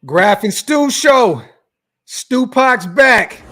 Graphk and Stu show. Stu Pac's back.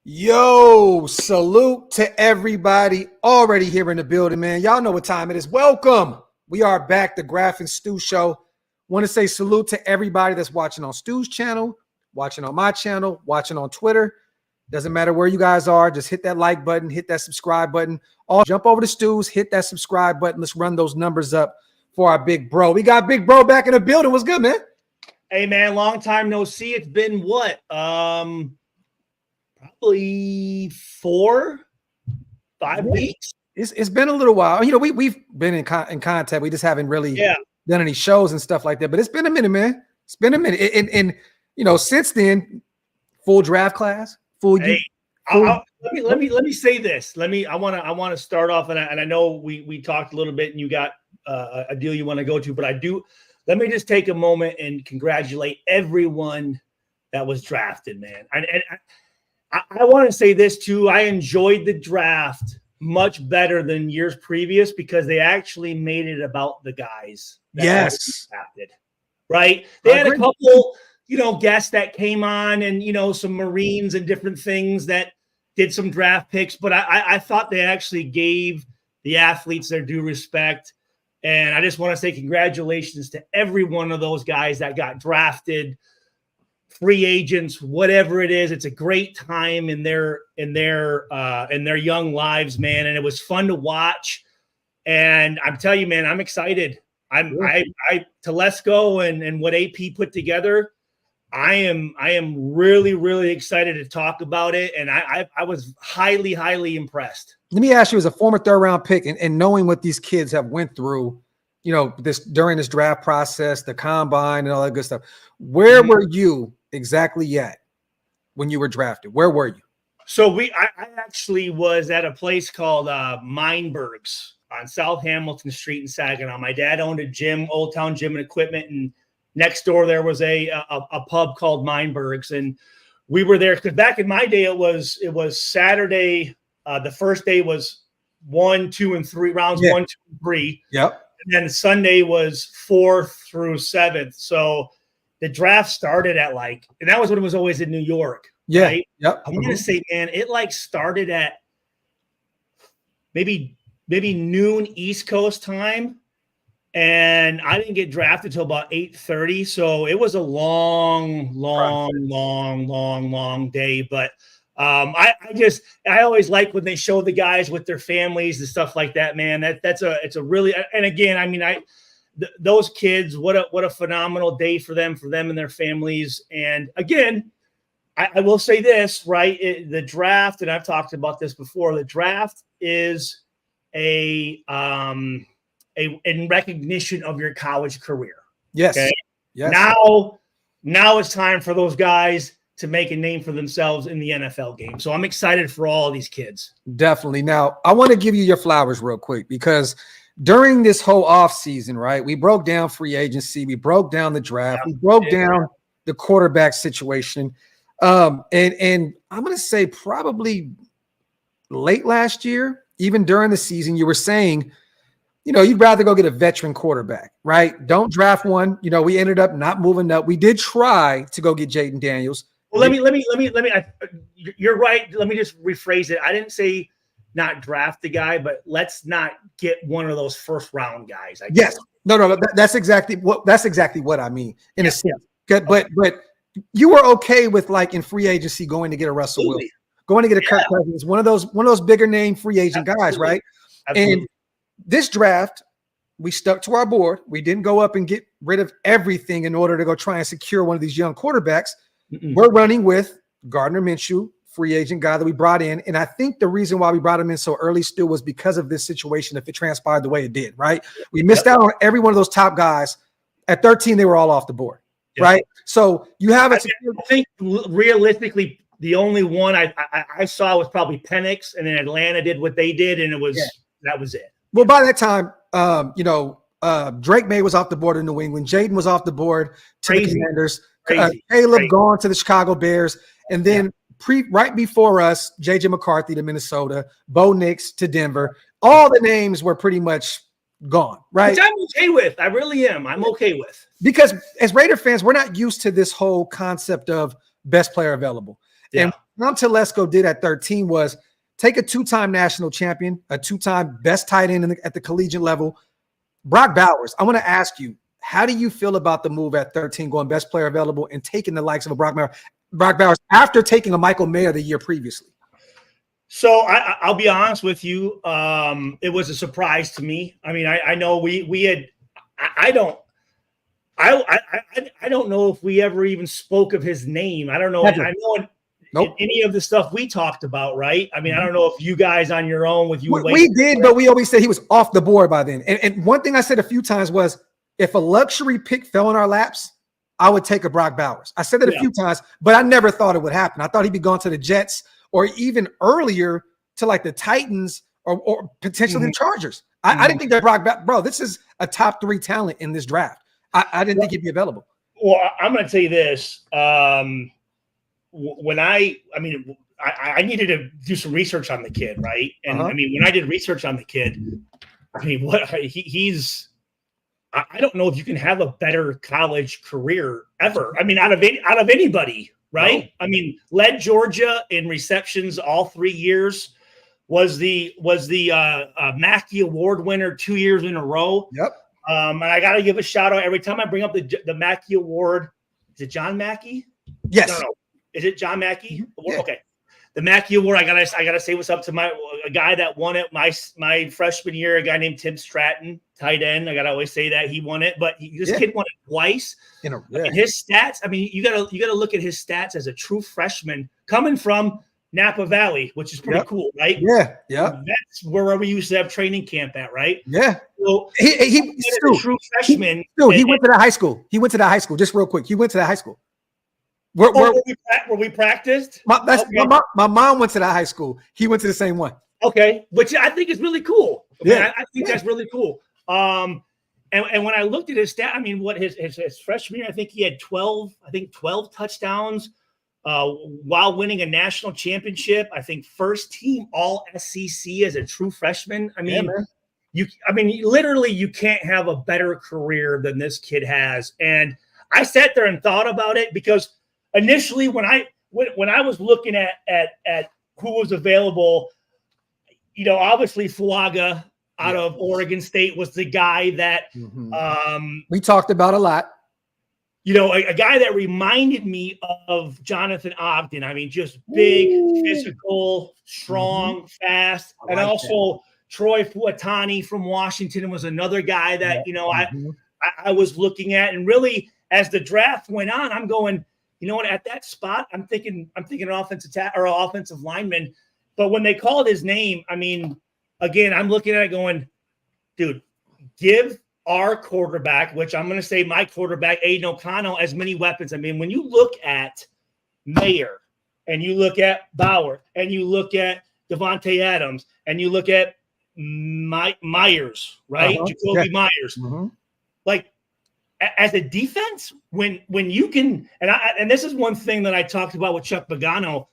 Yo, salute to everybody already here in the building, man. Y'all know what time it is. Welcome. We are back, the Graphk and Stu show. Want to say salute to everybody that's watching on Stu's channel, watching on my channel, watching on Twitter. Doesn't matter where you guys are. Just hit that like button, hit that subscribe button. All jump over to Stu's, hit that subscribe button. Let's run those numbers up for our big bro. We got big bro back in the building. What's good, man? Hey, man, long time no see. It's been what? Probably 4-5 weeks. It's been a little while. You know, we've been in contact. We just haven't really done any shows and stuff like that. But it's been a minute, man. It's been a minute. And you know, since then, full draft class. Let me say this. I want to start off, and I know we talked a little bit, and you got a deal you want to go to, but let me just take a moment and congratulate everyone that was drafted, man. I want to say this too. I enjoyed the draft much better than years previous because they actually made it about the guys that drafted, right? They had a couple, guests that came on and, some Marines and different things that did some draft picks, but I thought they actually gave the athletes their due respect. And I just want to say congratulations to every one of those guys that got drafted, free agents, whatever it is. It's a great time in their young lives, man. And it was fun to watch. And I'm telling you, man, I'm excited. Telesco and what AP put together, I am really, really excited to talk about it. And I was highly, highly impressed. Let me ask you, as a former third-round pick and knowing what these kids have went through, during this draft process, the combine and all that good stuff, where were you exactly at when you were drafted? Where were you? So I actually was at a place called Meinberg's on South Hamilton Street in Saginaw. My dad owned a gym, Old Town Gym and Equipment, and next door there was a pub called Meinberg's, and we were there because back in my day it was Saturday. The first day was 1, 2, and 3 rounds, 1, 2, and 3. Yep. And then Sunday was 4th through 7th. So the draft started at and that was when it was always in New York. Yeah. Right? Yep. I'm going to say, man, it started at maybe noon East Coast time. And I didn't get drafted till about 8:30. So it was a long day. But I always like when they show the guys with their families and stuff like that, man. It's a really, and again, I mean, those kids, what a phenomenal day for them and their families. And again, I will say this, right? The draft, and I've talked about this before, the draft is in recognition of your college career. Yes. Okay? Yes. Now it's time for those guys to make a name for themselves in the NFL game. So I'm excited for all of these kids. Definitely. Now, I want to give you your flowers real quick because during this whole offseason, right, we broke down free agency. We broke down the draft. We broke down the quarterback situation. And I'm going to say probably late last year, even during the season, you were saying, you'd rather go get a veteran quarterback, right? Don't draft one. We ended up not moving up. We did try to go get Jaden Daniels. Well, let me. You're right. Let me just rephrase it. I didn't say not draft the guy, but let's not get one of those first round guys. Yes. No. That's exactly what I mean in a sense. But you were okay with, like, in free agency going to get a Russell Wilson, going to get a Kirk Cousins, one of those bigger name free agent guys, right? Absolutely. And this draft, we stuck to our board. We didn't go up and get rid of everything in order to go try and secure one of these young quarterbacks. We're running with Gardner Minshew, free agent guy that we brought in. And I think the reason why we brought him in so early still was because of this situation, if it transpired the way it did, right? We missed out on every one of those top guys. At 13, they were all off the board, right? So you have it. I think realistically, the only one I saw was probably Penix, and then Atlanta did what they did, and that was it. Well, by that time, Drake May was off the board in New England. Jaden was off the board to the Commanders. Caleb gone to the Chicago Bears. And then right before us, J.J. McCarthy to Minnesota, Bo Nix to Denver. All the names were pretty much gone, right? Which I'm okay with. I really am. I'm okay with. Because as Raider fans, we're not used to this whole concept of best player available. Yeah. And what Tom Telesco did at 13 was take a two-time national champion, a two-time best tight end at the collegiate level, Brock Bowers. I want to ask you, how do you feel about the move at 13, going best player available and taking the likes of a Brock Bowers after taking a Michael Mayer the year previously? So I'll be honest with you. It was a surprise to me. I mean, I know we had. I don't know if we ever even spoke of his name. I don't know. Never. I know in any of the stuff we talked about, right? I mean, I don't know if you guys on your own with you. We did, but we always said he was off the board by then. And one thing I said a few times was, if a luxury pick fell in our laps, I would take a Brock Bowers. I said that a few times, but I never thought it would happen. I thought he'd be gone to the Jets or even earlier to like the Titans or potentially the Chargers. I didn't think that bro, this is a top 3 talent in this draft. I didn't think he'd be available. Well, I'm going to tell you this. When I needed to do some research on the kid, right? And I mean, when I did research on the kid, I mean, I don't know if you can have a better college career ever. I mean, out of anybody, right? No. I mean, led Georgia in receptions all 3 years. Was the Mackey Award winner 2 years in a row. Yep. And I got to give a shout out every time I bring up the Mackey Award. Is it John Mackey? Yes. No. Is it John Mackey? Yeah. Okay. The Mackey Award. I gotta say what's up to a guy that won it my freshman year. A guy named Tim Stratton, tight end. I gotta always say that he won it, but this kid won it twice. I mean, his stats. I mean, you gotta look at his stats as a true freshman coming from Napa Valley, which is pretty cool, right? Yeah. That's where we used to have training camp at, right? Yeah. So he a true freshman. He went to that high school. Just real quick. He went to that high school. Where we practiced? My mom went to that high school. He went to the same one. Okay, which I think is really cool. I think that's really cool. And when I looked at his stat, I mean, what his freshman year, I think he had 12 touchdowns while winning a national championship. I think first team All SEC as a true freshman. I mean, literally, you can't have a better career than this kid has. And I sat there and thought about it because initially, when I was looking at who was available, obviously Fuaga out of Oregon State was the guy that we talked about a lot. A guy that reminded me of Jonathan Ogden. I mean, just big, physical, strong, fast, and also Troy Fuatani from Washington was another guy that I was looking at, and really as the draft went on, I'm going. You know what? At that spot, I'm thinking an offensive lineman. But when they called his name, I mean, again, I'm looking at it going, dude, give our quarterback, which I'm going to say my quarterback, Aiden O'Connell, as many weapons. I mean, when you look at Mayer and you look at Bauer and you look at Devontae Adams and you look at Myers, right? Jacoby Myers, like. As a defense, when you can, and this is one thing that I talked about with Chuck Pagano,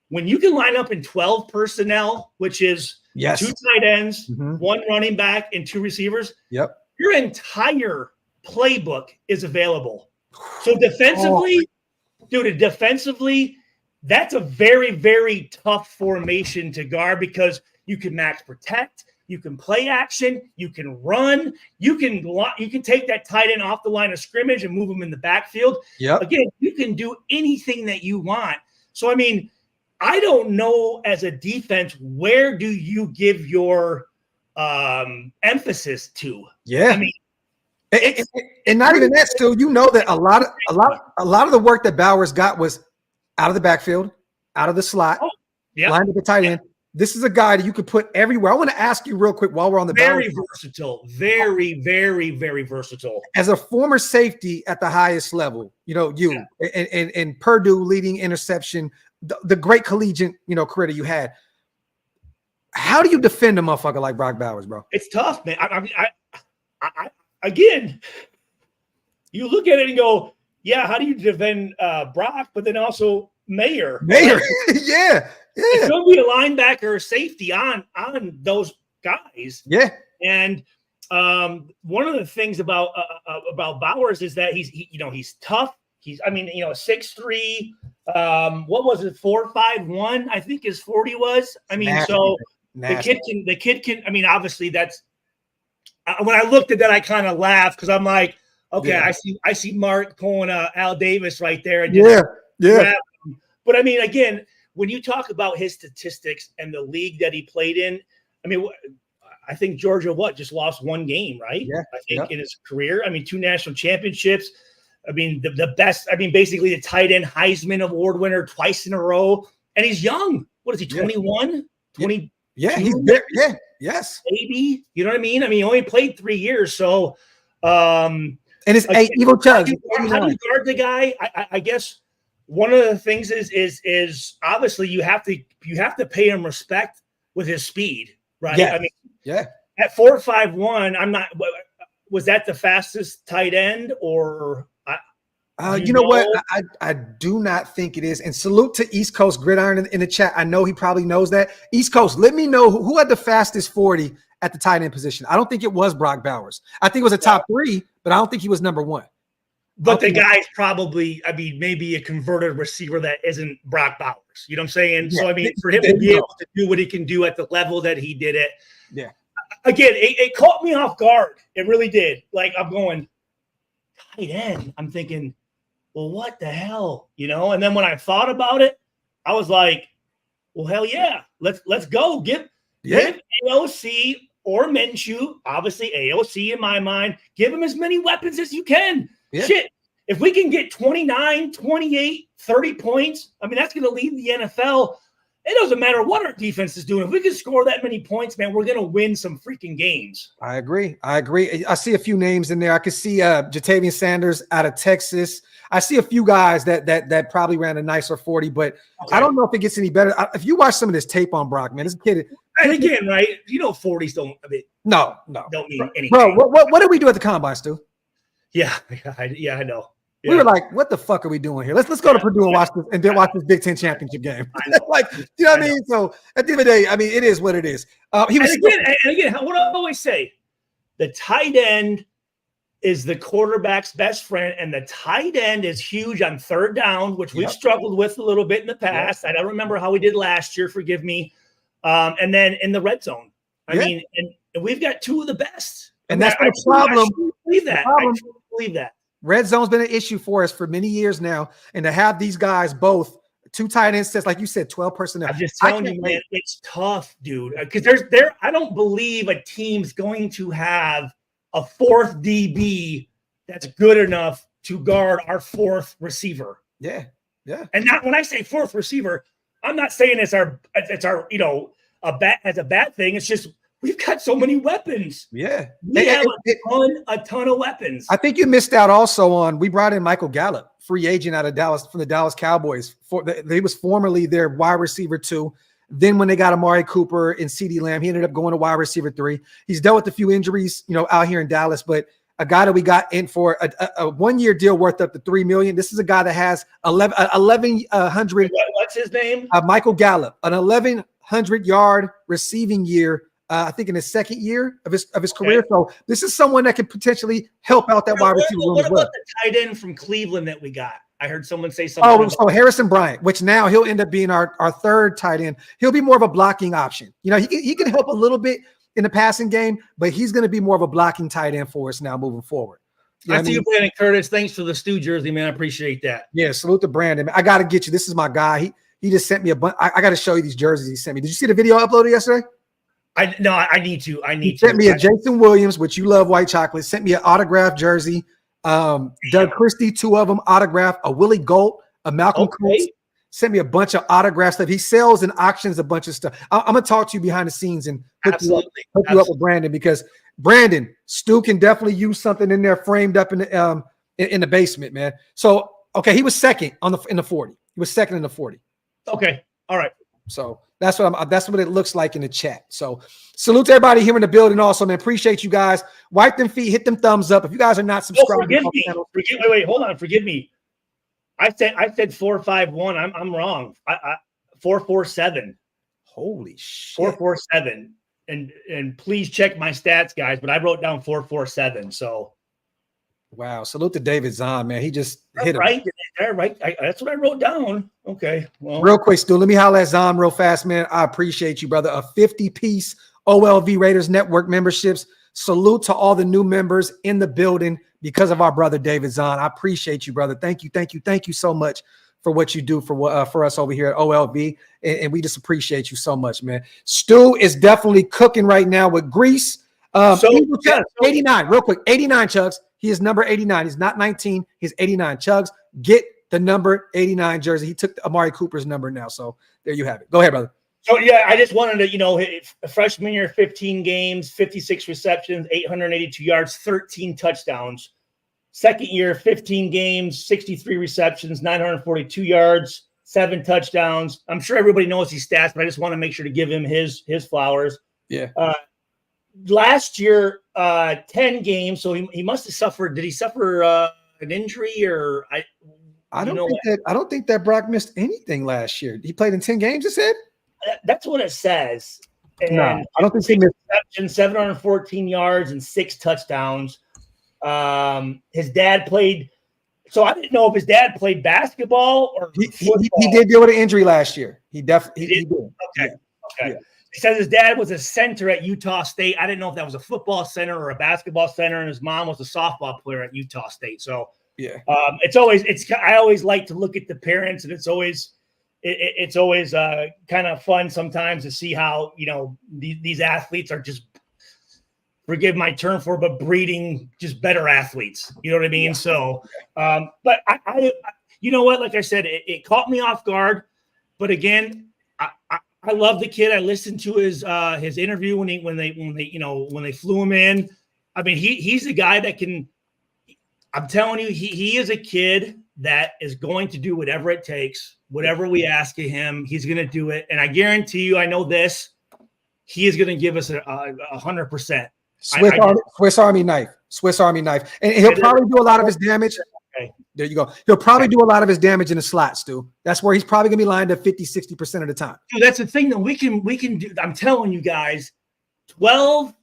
when you can line up in 12 personnel, which is 2 tight ends, 1 running back, and 2 receivers, your entire playbook is available. So defensively, that's a very, very tough formation to guard because you can max protect, you can play action, you can run, you can take that tight end off the line of scrimmage and move him in the backfield. Yeah. Again, you can do anything that you want. So, I mean, I don't know as a defense, where do you give your emphasis to? Yeah. I mean, and not even that, Stu. You know that a lot of the work that Bowers got was out of the backfield, out of the slot, lined up the tight end. This is a guy that you could put everywhere. I want to ask you real quick while we're on the very versatile, very, very, very versatile. As a former safety at the highest level, and Purdue leading interception, the great collegiate, career that you had. How do you defend a motherfucker like Brock Bowers, bro? It's tough, man. I again, you look at it and go, yeah, how do you defend Brock, but then also Mayer? Yeah. It's going to be a linebacker or safety on those guys. Yeah. And one of the things about Bowers is that he's tough. He's 6'3". What was it? 4.51, I think his 40 was. I mean, nasty. The kid can. I mean, obviously that's. When I looked at that, I kind of laughed because I'm like, okay, yeah. I see Mark pulling Al Davis right there. And yeah. But I mean, again, when you talk about his statistics and the league that he played in, I mean, I think Georgia just lost one game, right? Yeah. I think in his career. I mean, 2 national championships. I mean, the best. I mean, basically the tight end Heisman Award winner twice in a row, and he's young. What is he? 21, 20? Yeah, he's there. Yeah, yes, maybe. You know what I mean? I mean, he only played 3 years, so. And it's evil chugs. How do you guard the guy? I guess one of the things is obviously you have to pay him respect with his speed, right? Yeah. I mean, at 4.51, I'm not. Was that the fastest tight end or? You know what? I do not think it is. And salute to East Coast Gridiron in the chat. I know he probably knows that. East Coast, let me know who had the fastest 40 at the tight end position. I don't think it was Brock Bowers. I think it was a top 3, but I don't think he was number 1. But the guy's probably, I mean, maybe a converted receiver that isn't Brock Bowers. You know what I'm saying? Yeah. So, I mean, for him to be able to do what he can do at the level that he did it. Yeah. Again, it caught me off guard. It really did. Like, I'm going, tight end. I'm thinking, well, what the hell? And then when I thought about it, I was like, well, hell yeah. Let's go. Give AOC or Minshew, obviously AOC in my mind, give him as many weapons as you can. Yeah. Shit. If we can get 29, 28, 30 points, I mean, that's going to lead the NFL. It doesn't matter what our defense is doing. If we can score that many points, man, we're going to win some freaking games. I agree. I see a few names in there. I could see Jatavian Sanders out of Texas. I see a few guys that probably ran a nicer 40, but I don't know if it gets any better. If you watch some of this tape on Brock, man, this kid. And again, right? 40s don't. I mean, no, don't mean anything. Bro, what did we do at the combine, Stu? Yeah, I know. Yeah. We were like, what the fuck are we doing here? Let's go to Purdue and watch this and then watch this Big Ten championship game. Like, you know what I mean? So at the end of the day, I mean, it is what it is. And again, what I always say, the tight end is the quarterback's best friend, and the tight end is huge on third down, which we've struggled with a little bit in the past. I don't remember how we did last year, forgive me. And then in the red zone. I mean, and we've got 2 of the best. And that's the problem. I believe that. I truly believe that. Red zone's been an issue for us for many years now, and to have these guys both 2 tight end sets, like you said, 12 personnel. I'm just telling you, man, it's tough, dude. Because I don't believe a team's going to have a 4th DB that's good enough to guard our 4th receiver. Yeah. And not when I say 4th receiver, I'm not saying it's our a bad thing. It's just we've got so many weapons. Yeah. We have a ton of weapons. I think you missed out also on, we brought in Michael Gallup, free agent out of Dallas from the Dallas Cowboys. He was formerly their wide receiver 2. Then when they got Amari Cooper and CeeDee Lamb, he ended up going to wide receiver 3. He's dealt with a few injuries, out here in Dallas, but a guy that we got in for a 1-year deal worth up to $3 million. This is a guy that has 1,100. What's his name? Michael Gallup, an 1,100-yard receiving year. I think in his 2nd year of his career. So this is someone that could potentially help out that wide receiver room as well. What about the tight end from Cleveland that we got? I heard someone say something. So Harrison Bryant, which now he'll end up being our 3rd tight end. He'll be more of a blocking option. He can help a little bit in the passing game, but he's going to be more of a blocking tight end for us now moving forward. I see you, Brandon Curtis. Thanks for the Stu jersey, man. I appreciate that. Yeah, salute to Brandon. I got to get you. This is my guy. He just sent me a bunch. I got to show you these jerseys he sent me. Did you see the video uploaded yesterday? I need to. He sent me a Jason Williams, which you love, white chocolate. Sent me an autographed jersey. Doug Christie, 2 of them autographed. A Willie Gold, a Malcolm Coates. Sent me a bunch of autograph stuff. He sells and auctions a bunch of stuff. I'm gonna talk to you behind the scenes and hook you up with Brandon, because Brandon, Stu can definitely use something in there framed up in the basement, man. So okay, he was second in the 40. He was second in the 40. Okay, all right. So that's what it looks like in the chat. So salute to everybody here in the building. Also, man, appreciate you guys. Wipe them feet, hit them thumbs up. If you guys are not subscribed, forgive me. Wait, hold on. Forgive me. I said 451. I'm wrong. 447. Holy shit. 447. And please check my stats, guys. But I wrote down 447. So wow. Salute to David Zahn, man. He just hit him. Right. That's what I wrote down. Okay. Well, real quick, Stu, let me holler at Zahn real fast, man. I appreciate you, brother. A 50-piece OLV Raiders Network memberships. Salute to all the new members in the building because of our brother David Zahn. I appreciate you, brother. Thank you so much for what you do for us over here at OLV, and we just appreciate you so much, man. Stu is definitely cooking right now with grease. 89, real quick, 89 Chugs. He is number 89. He's not 19. He's 89. Chugs, get the number 89 jersey. He took Amari Cooper's number now, so there you have it. Go ahead, brother. So, yeah, I just wanted to, freshman year, 15 games, 56 receptions, 882 yards, 13 touchdowns. Second year, 15 games, 63 receptions, 942 yards, 7 touchdowns. I'm sure everybody knows these stats, but I just want to make sure to give him his flowers. Yeah. Last year, 10 games, so he must have suffered. Did he suffer an injury or I don't think that Brock missed anything last year. He played in 10 games, it said? That's what it says. And no, I don't think he missed. 714 yards and 6 touchdowns. His dad played. So I didn't know if his dad played basketball or he did deal with an injury last year. He definitely did. Okay. Yeah. Okay. Yeah. He says his dad was a center at Utah State. I didn't know if that was a football center or a basketball center, and his mom was a softball player at Utah State. So yeah, I always like to look at the parents, and it's always kind of fun sometimes to see how these athletes are just, forgive my term for it, but breeding just better athletes. You know what I mean? Yeah. So, but I you know what? Like I said, it caught me off guard. But again, I love the kid. I listened to his interview when they flew him in. I mean, he's a guy that can. I'm telling you, he is a kid that is going to do whatever it takes, whatever we ask of him. He's going to do it, and I guarantee you, I know this. He is going to give us 100%. Swiss Army knife, and he'll probably do a lot of his damage. Okay. There you go. He'll probably do a lot of his damage in the slots, Stu. That's where he's probably gonna be lined up 50-60% of the time. Dude, that's the thing that we can do. I'm telling you guys, 12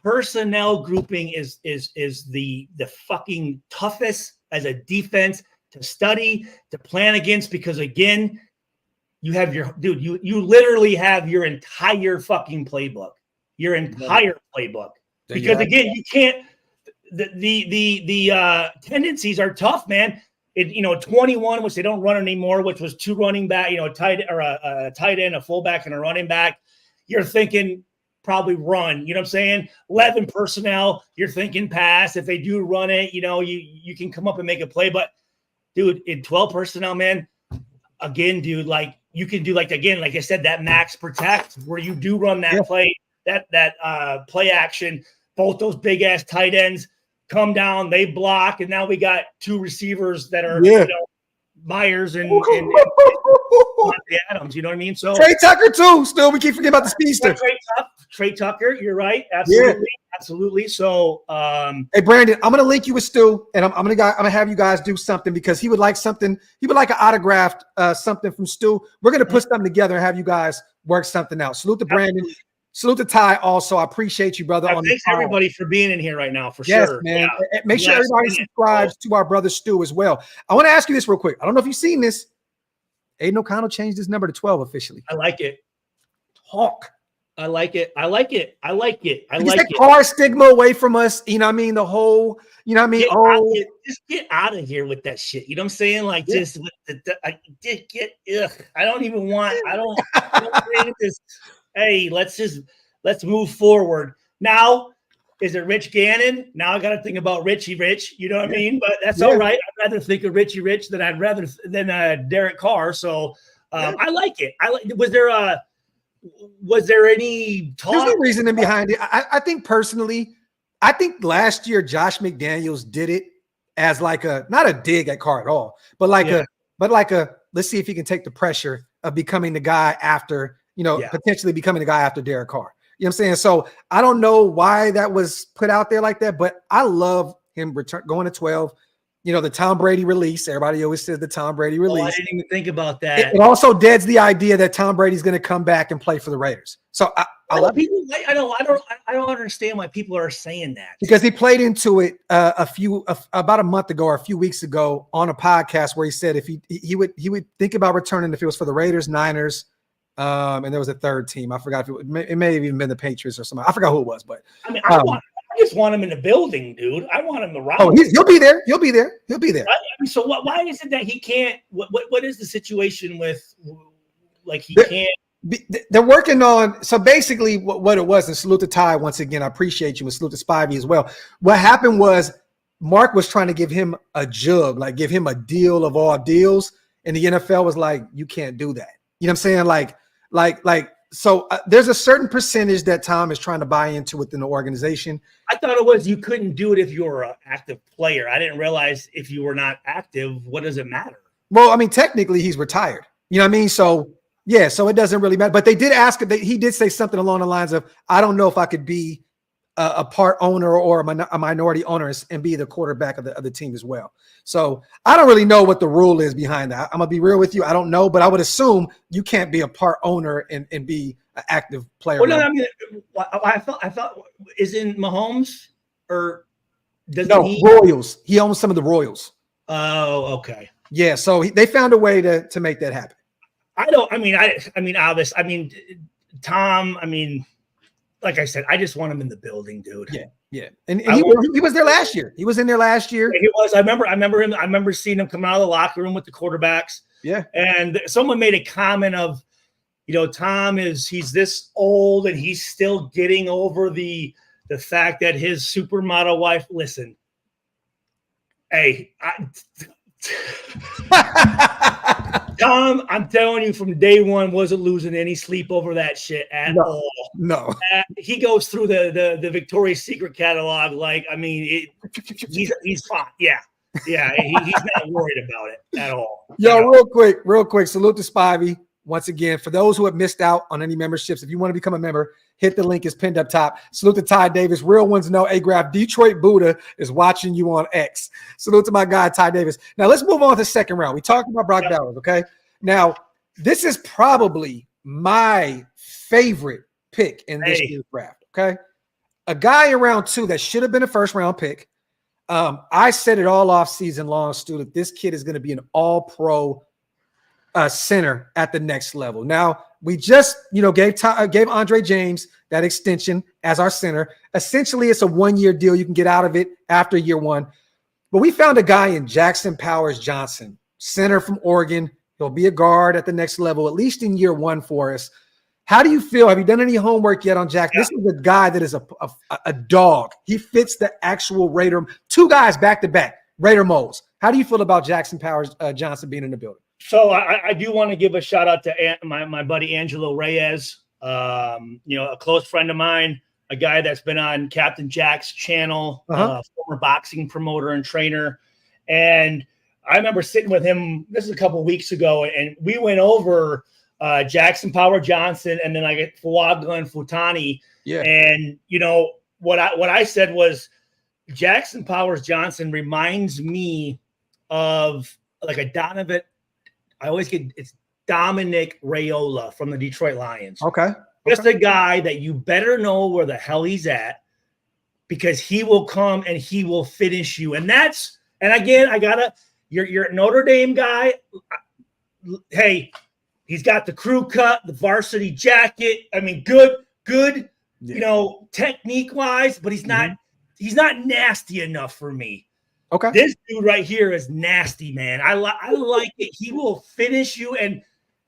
personnel grouping is the fucking toughest as a defense to study, to plan against, because again, you have you literally have your entire fucking playbook. Your entire playbook. Because again, you can't. The tendencies are tough, man. 21, which they don't run anymore, which was 2 running back, a tight end, a fullback, and a running back. You're thinking probably run. You know what I'm saying? 11 personnel. You're thinking pass. If they do run it, you can come up and make a play. But dude, in 12 personnel, man, again, dude, like you can do like I said, that max protect where you do run that play, that play action. Both those big ass tight ends come down, they block, and now we got 2 receivers that are Myers and Adams. You know what I mean? So Trey Tucker too. Still, we keep forgetting about the speedster. Trey Tucker, you're right. Absolutely. So, hey Brandon, I'm gonna link you with Stu, and I'm gonna have you guys do something because he would like something. He would like an autographed something from Stu. We're gonna put something together and have you guys work something out. Salute to Brandon. Absolutely. Salute to Ty also. I appreciate you, brother. Thanks everybody for being in here right now, for yes, sure. Man. Yeah. Make sure everybody subscribes to our brother Stu as well. I want to ask you this real quick. I don't know if you've seen this. Aiden O'Connell changed his number to 12 officially. I like it. Talk. I like it. That car stigma away from us. You know what I mean? The whole, you know what I mean? Just get out of here with that shit. You know what I'm saying? Like, just with I don't even want, I don't this. Hey, let's move forward. Now, is it Rich Gannon? Now I got to think about Richie Rich. You know what I mean? But that's all right. I'd rather think of Richie Rich than Derek Carr. So I like it. Was there any talk? There's no reasoning behind it. I think personally, I think last year Josh McDaniels did it as like not a dig at Carr at all, but like let's see if he can take the pressure of becoming the guy after, potentially becoming the guy after Derek Carr. You know what I'm saying? So I don't know why that was put out there like that, but I love him going to 12. The Tom Brady release. Everybody always says the Tom Brady release. I didn't even think about that. It also deads the idea that Tom Brady's going to come back and play for the Raiders. So I don't understand why people are saying that, because he played into it about a month ago or a few weeks ago on a podcast where he said if he would think about returning if it was for the Raiders, Niners, and there was a third team. I forgot if it may have even been the Patriots or something. I forgot who it was, but I just want him in the building, dude. I want him around. Oh, he'll be there. He'll be there. So why is it that he can't? What is the situation with he can't? They're working on. So basically, what it was, and salute to Ty once again. I appreciate you, and salute to Spivey as well. What happened was Mark was trying to give him a jug, like give him a deal of all deals, and the NFL was like, "You can't do that." You know what I'm saying? So there's a certain percentage that Tom is trying to buy into within the organization. I thought it was you couldn't do it if you were an active player. I didn't realize if you were not active, what does it matter? Well, I mean, technically he's retired. You know what I mean? So yeah, so it doesn't really matter. But they did ask him. He did say something along the lines of, "I don't know if I could be a part owner or a minority owner and be the quarterback of the team as well." So I don't really know what the rule is behind that. I'm gonna be real with you. I don't know, but I would assume you can't be a part owner and be an active player. Well, no, I mean, I thought isn't Mahomes or Royals? He owns some of the Royals. Oh, okay. Yeah, so they found a way to make that happen. Tom. Like I said, I just want him in the building, dude. Yeah. And he was there last year. He was in there last year. He was. I remember him. I remember seeing him come out of the locker room with the quarterbacks. Yeah. And someone made a comment of, Tom he's this old and he's still getting over the fact that his supermodel wife. Listen, hey, Tom, I'm telling you, from day one, wasn't losing any sleep over that shit at all. No, he goes through the Victoria's Secret catalog. He's fine. Yeah. He's not worried about it at all. Yo, real quick. Salute to Spivey once again. For those who have missed out on any memberships, if you want to become a member, hit the link. It's pinned up top. Salute to Ty Davis. Real ones know. Graph, Detroit Buddha is watching you on X. Salute to my guy, Ty Davis. Now, let's move on to the second round. We talked about Brock Bowers, okay? Now, this is probably my favorite pick in this year's draft, okay? A guy in round 2 that should have been a first-round pick. I said it all off season long, Stu, that this kid is going to be an all-pro center at the next level. Now, we just, gave Andre James that extension as our center. Essentially, it's a 1-year deal. You can get out of it after year 1. But we found a guy in Jackson Powers Johnson, center from Oregon. He'll be a guard at the next level, at least in year 1 for us. How do you feel? Have you done any homework yet on Jack? Yeah. This is a guy that is a dog. He fits the actual Raider. 2 guys back-to-back, Raider molds. How do you feel about Jackson Powers Johnson being in the building? So I do want to give a shout out to my buddy Angelo Reyes, a close friend of mine, a guy that's been on Captain Jack's channel, former boxing promoter and trainer. And I remember sitting with him, this is a couple of weeks ago, and we went over Jackson Power Johnson and then I get Fuaga and Futani. Yeah. And what I said was Jackson Powers Johnson reminds me of like a Donovan. I always get it's Dominic Raiola from the Detroit Lions. Okay. Just a guy that you better know where the hell he's at because he will come and he will finish you. And again, you're a Notre Dame guy. Hey, he's got the crew cut, the varsity jacket. I mean, good good, technique wise, but he's not nasty enough for me. Okay. This dude right here is nasty, man. I like it. He will finish you. And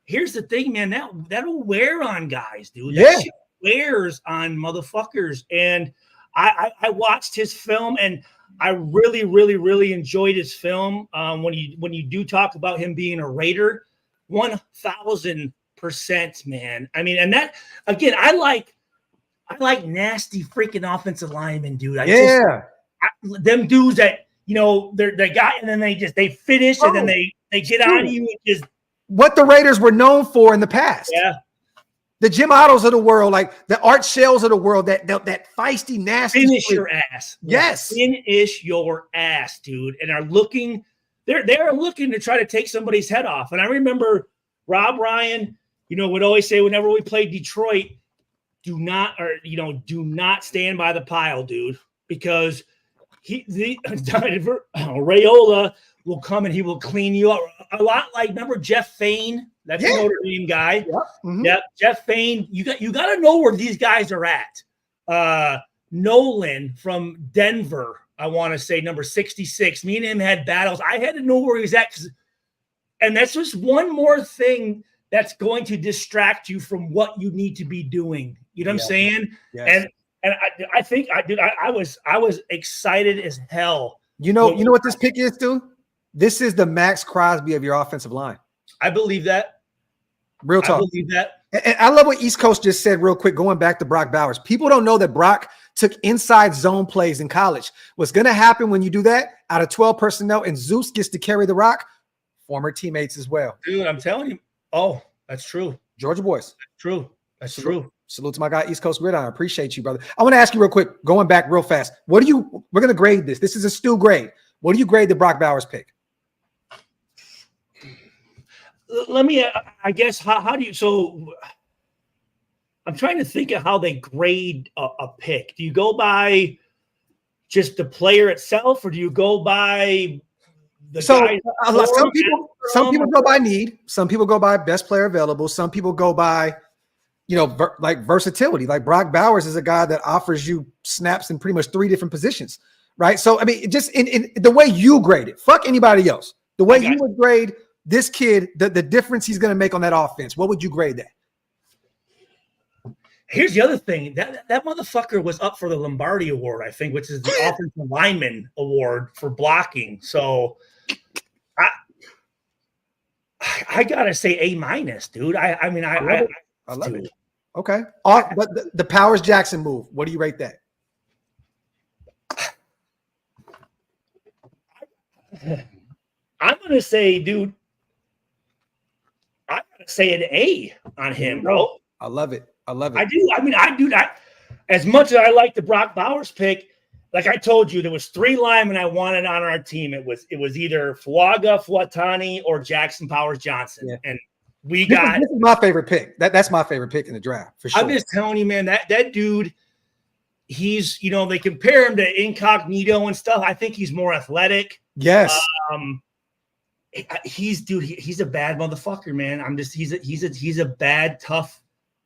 here's the thing, man, that'll wear on guys, dude. That shit wears on motherfuckers. And I watched his film, and I really, really, really enjoyed his film. When you do talk about him being a Raider, 1,000%, man. I mean, and that again, I like nasty freaking offensive linemen, dude. Them dudes that they got, and then they finish, and then they get on you and just what the Raiders were known for in the past. Yeah. The Jim Ottos of the world, like the Art Shells of the world, that feisty, nasty. Finish your ass. Yes. Finish your ass, dude. And they're looking to try to take somebody's head off. And I remember Rob Ryan, would always say whenever we played Detroit, do not stand by the pile, dude, because Raiola will come and he will clean you up. A lot like, remember Jeff Fain? That's a Notre Dame guy. Yep. Mm-hmm. Yep. Jeff Fain. You got to know where these guys are at. Nolan from Denver, I want to say number 66. Me and him had battles. I had to know where he was at. And that's just one more thing that's going to distract you from what you need to be doing. You know what I'm saying? Yes. And I think I was excited as hell. You know what this pick is, dude? This is the Max Crosby of your offensive line. I believe that. Real talk. I believe that. And I love what East Coast just said real quick, going back to Brock Bowers. People don't know that Brock took inside zone plays in college. What's going to happen when you do that out of 12 personnel and Zeus gets to carry the rock? Former teammates as well. Dude, I'm telling you. Oh, that's true. Georgia boys. That's true. Salute to my guy, East Coast Gridiron. I appreciate you, brother. I want to ask you real quick, going back real fast. We're going to grade this. This is a Stu grade. What do you grade the Brock Bowers pick? Let me, I guess, how do you, so I'm trying to think of how they grade a pick. Do you go by just the player itself, or do you go by the guys? Some people go by need. Some people go by best player available. Some people go by, like versatility. Like Brock Bowers is a guy that offers you snaps in pretty much 3 different positions, right? So, I mean, just in the way you grade it, fuck anybody else. The way you would grade this kid, the difference he's going to make on that offense, what would you grade that? Here's the other thing. That motherfucker was up for the Lombardi Award, I think, which is the Offensive Lineman Award for blocking. So I got to say A-, dude. I love it. Okay. But the Powers Jackson move, what do you rate that? I'm going to say, dude, I got to say an A on him, bro. I love it. I do. I do that. As much as I like the Brock Bowers pick, like I told you, there was 3 linemen I wanted on our team. It was either Fuaga, Fuatani, or Jackson Powers Johnson. Yeah. And this is my favorite pick. That's my favorite pick in the draft, for sure. I'm just telling you, man, that dude, he's, they compare him to Incognito and stuff. I think he's more athletic. Yes. He's a bad motherfucker, man. He's a bad, tough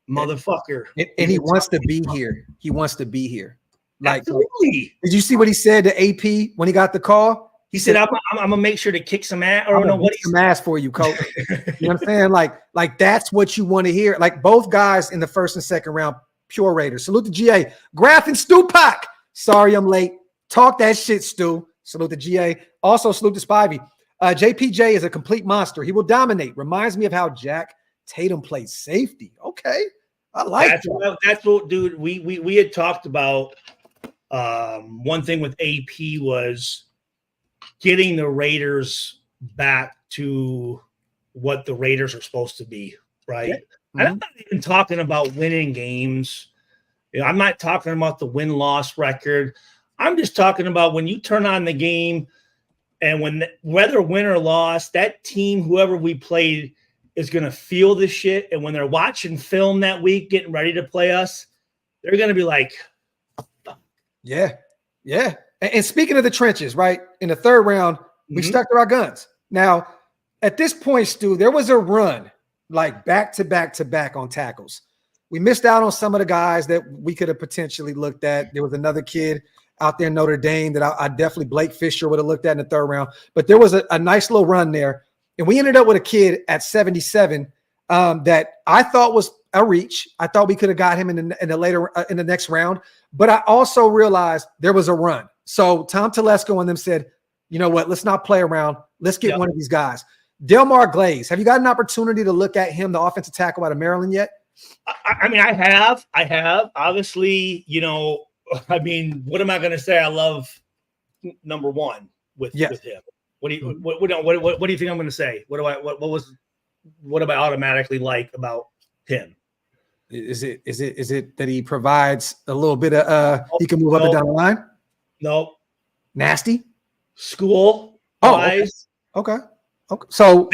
motherfucker. And he wants to be here. He wants to be here. Like, absolutely. Did you see what he said to AP when he got the call? He said, I'm gonna make sure to kick some ass. Or no, what some ass for you, coach. You know what I'm saying? Like that's what you want to hear. Like both guys in the 1st and 2nd round, pure Raiders. Salute to GA. Graphk and Stu Pack. Sorry I'm late. Talk that shit, Stu. Salute to GA. Also salute to Spivey. JPJ is a complete monster. He will dominate. Reminds me of how Jack Tatum played safety. Okay. I like that. That's what, dude, we had talked about. One thing with AP was getting the Raiders back to what the Raiders are supposed to be, right? Yeah. Mm-hmm. And I'm not even talking about winning games. I'm not talking about the win-loss record. I'm just talking about when you turn on the game and whether win or loss, that team, whoever we played, is going to feel the shit. And when they're watching film that week, getting ready to play us, they're going to be like, yeah. And speaking of the trenches, right? In the 3rd round, we stuck to our guns. Now, at this point, Stu, there was a run like back to back on tackles. we missed out on some of the guys that we could have potentially looked at. There was another kid out there in Notre Dame that I definitely Blake Fisher would have looked at in the third round. But there was a nice little run there. And we ended up with a kid at 77 that I thought was a reach. I thought we could have got him in the next round. But I also realized there was a run. So Tom Telesco and them said, you know what, let's not play around. Let's get one of these guys. Delmar Glaze, have you got an opportunity to look at him, the offensive tackle out of Maryland yet? I mean, I have. Obviously, you know, I mean, what am I going to say? I love number one with him. What do you think I'm going to say? What do I automatically like about him? Is it that he provides a little bit of he can move up and down the line? No. Nasty? School? Wise? Okay. So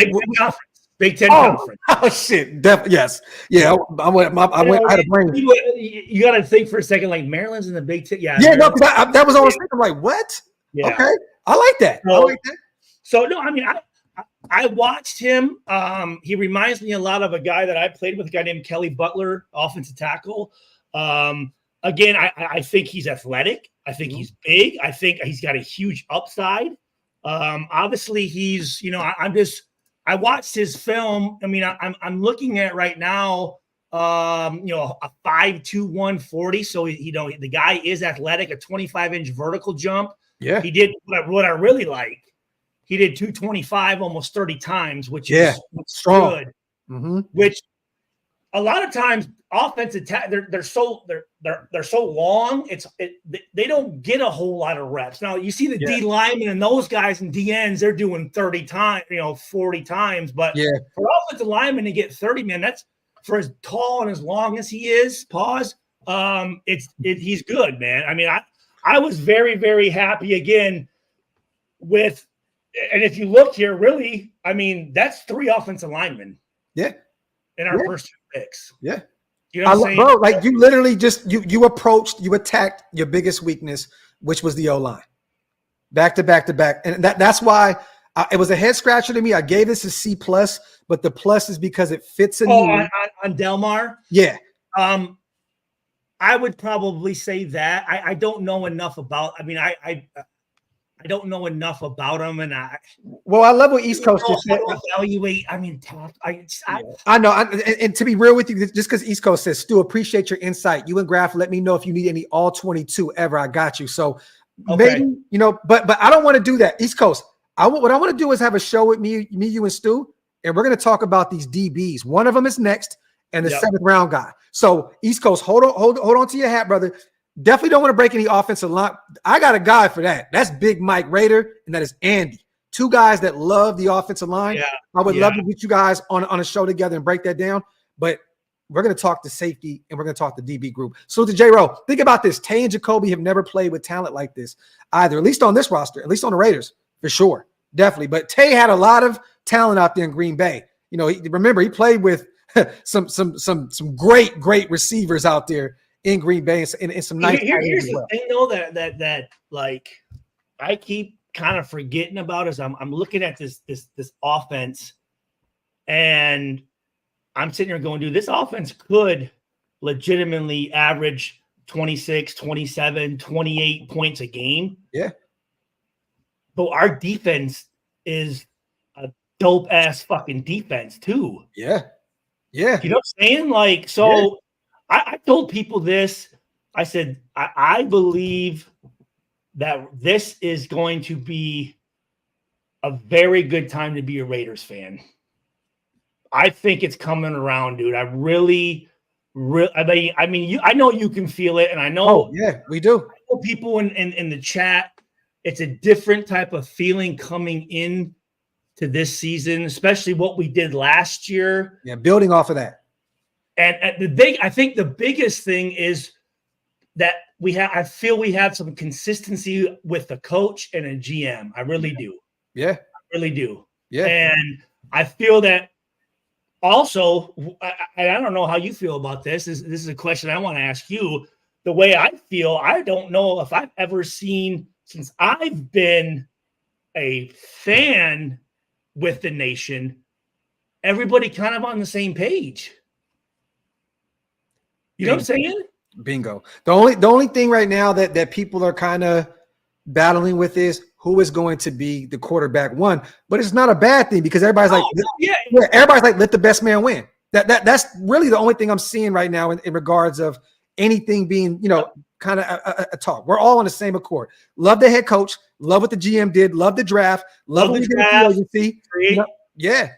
Big Ten Conference. Oh shit! Yes, yeah. I had a brain. You got to think for a second. Like Maryland's in the Big Ten. Yeah. No, that was all I was thinking. I'm like, what? Yeah. Okay, I like that. So no, I mean, I watched him. He reminds me a lot of a guy that I played with, a guy named Kelly Butler, offensive tackle. Again, I think he's athletic. I think he's big. I think he's got a huge upside. Obviously, he's, you know, I watched his film. I mean, I'm looking at right now, you know, a 5'2", 140. So, you know, the guy is athletic, a 25-inch vertical jump. Yeah. He did what I really like. He did 225 almost 30 times, which is strong. Good. Mm-hmm. Which a lot of times offensive they're so long. They don't get a whole lot of reps. Now you see the D linemen and those guys and DNs, they're doing 30 times, you know, 40 times. But for offensive linemen to get 30, man, that's for as tall and as long as he is. He's good, man. I mean, I was very, very happy again with. And if you look here, really, I mean, that's 3 offensive linemen. Yeah. In our first 2 picks. Yeah. You know what I'm saying? Bro, like you literally just you attacked your biggest weakness, which was the O-line. Back to back to back. And that's why it was a head scratcher to me. I gave this a C+, but the plus is because it fits in. On Delmar? Yeah. I would probably say that. I don't know enough about. I mean, I don't know enough about him, and I love what East Coast just said. Evaluate. I mean, I know. And to be real with you, just because East Coast says, Stu, appreciate your insight. You and Graphk, let me know if you need any all 22 ever. I got you. So maybe, you know, but I don't want to do that. East Coast. What I want to do is have a show with me, you and Stu, and we're going to talk about these DBs. One of them is next, and the 7th round guy. So East Coast, hold on to your hat, brother. Definitely don't want to break any offensive line. I got a guy for that. That's Big Mike Raider, and that is Andy. 2 guys that love the offensive line. Yeah. I would love to get you guys on a show together and break that down. But we're going to talk to safety, and we're going to talk to DB group. So to J-Ro, think about this. Tay and Jacoby have never played with talent like this either, at least on this roster, at least on the Raiders, for sure. Definitely. But Tay had a lot of talent out there in Green Bay. You know, remember, he played with some great receivers out there in Green Bay and some nice. Here's the thing, though, that like I keep kind of forgetting about is I'm looking at this offense, and I'm sitting here going, dude, this offense could legitimately average 26, 27, 28 points a game. Yeah. But our defense is a dope ass fucking defense too. Yeah. Yeah. You know what I'm saying? Like, so. Yeah. I told people this. I said, I believe that this is going to be a very good time to be a Raiders fan. I think it's coming around, dude. I really, I mean, I know you can feel it, and I know. Oh, yeah, we do. I know people in the chat. It's a different type of feeling coming in to this season, especially what we did last year. Yeah, building off of that. And I think the biggest thing is that I feel we have some consistency with the coach and a GM. I really do. Yeah. I really do. Yeah. And I feel that also, I don't know how you feel about this. This is a question I want to ask you. The way I feel, I don't know if I've ever seen, since I've been a fan with the nation, everybody kind of on the same page. You know what I'm saying? Bingo. The only thing right now that people are kind of battling with is who is going to be the quarterback one. But it's not a bad thing because everybody's everybody's like, let the best man win. That's really the only thing I'm seeing right now in regards of anything being, kind of a talk. We're all on the same accord. Love the head coach. Love what the GM did. Love the draft. Love what we did at the agency. Yeah.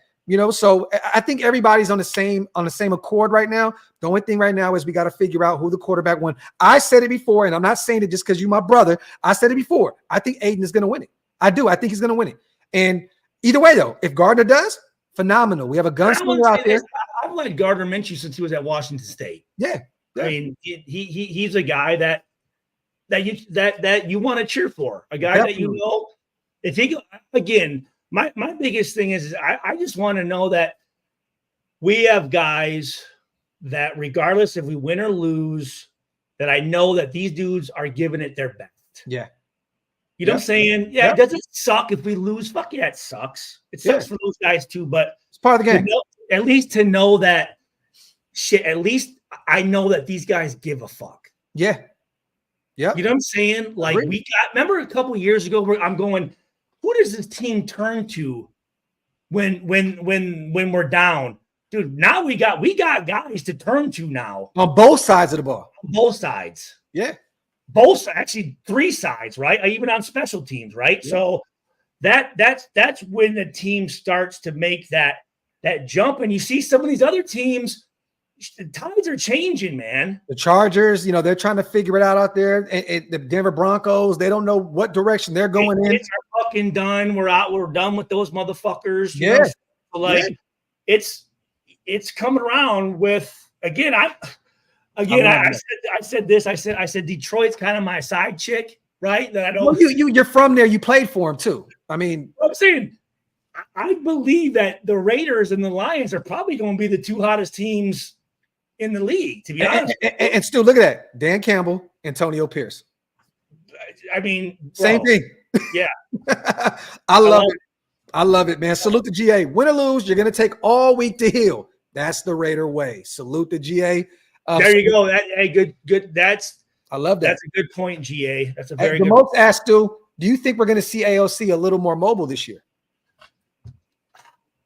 So I think everybody's on the same accord right now. The only thing right now is we got to figure out who the quarterback won. I said it before, and I'm not saying it just because you're my brother. I said it before. I think Aiden is going to win it. I do. I think he's going to win it. And either way, though, if Gardner does, phenomenal. We have a gunslinger out there. I've liked Gardner Minshew since he was at Washington State. Yeah. I mean, he's a guy that you want to cheer for. A guy that if he again. My biggest thing is I just want to know that we have guys that regardless if we win or lose, that I know that these dudes are giving it their best. Yeah. You know what I'm saying? Yeah. It doesn't suck if we lose. Fuck yeah, it sucks. It sucks for those guys too, but it's part of the game. At least to know that shit, at least I know that these guys give a fuck. Yeah. Yeah. You know what I'm saying? Like remember a couple of years ago where I'm going, who does this team turn to when we're down? Dude, now we got guys to turn to now. On both sides of the ball. On both sides. Yeah. Actually 3 sides, right? Even on special teams, right? Yeah. So that's when the team starts to make that jump. And you see some of these other teams, the tides are changing, man. The Chargers, they're trying to figure it out there. And the Denver Broncos, they don't know what direction they're going in. It's fucking done. We're done with those motherfuckers. You know? So it's coming around with again. I said this. I said Detroit's kind of my side chick, right? That I don't. Well, you're from there. You played for him too. I mean, I'm saying I believe that the Raiders and the Lions are probably going to be the 2 hottest teams in the league, to be honest. And still, look at that. Dan Campbell, Antonio Pierce. I mean, same thing. Yeah. I love it. I love it, man. Salute the GA. Win or lose, you're going to take all week to heal. That's the Raider way. Salute the GA. There you go. Good. I love that. That's a good point, GA. That's a very good point. The most asked, Stu, do you think we're going to see AOC a little more mobile this year?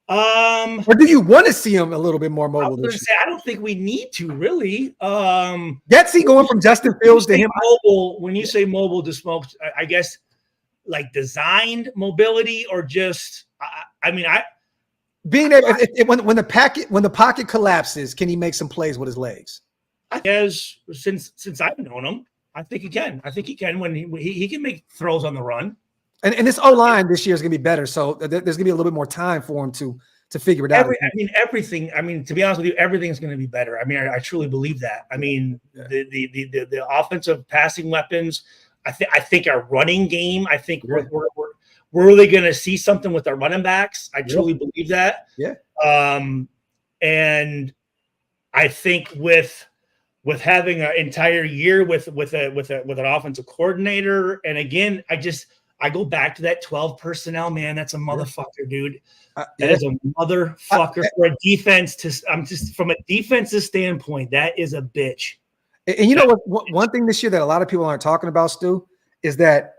Or do you want to see him a little bit more mobile this year? I don't think we need to really. Getsy going from Justin Fields to him. Mobile, when you say mobile to smoke, I guess like designed mobility or just being able when the pocket collapses, can he make some plays with his legs? As since I've known him, I think he can. I think he can when he can make throws on the run. And this O-line this year is going to be better, so there's going to be a little bit more time for him to figure it out. Everything. I mean, to be honest with you, everything's going to be better. I mean, I truly believe that. I mean, the offensive passing weapons. I think our running game. I think we're really going to see something with our running backs. I truly believe that. Yeah. And I think with having an entire year with an offensive coordinator, and again, I go back to that 12 personnel, man. That's a motherfucker, dude. That is a motherfucker for a defense. From a defensive standpoint, that is a bitch. And you know what? One thing this year that a lot of people aren't talking about, Stu, is that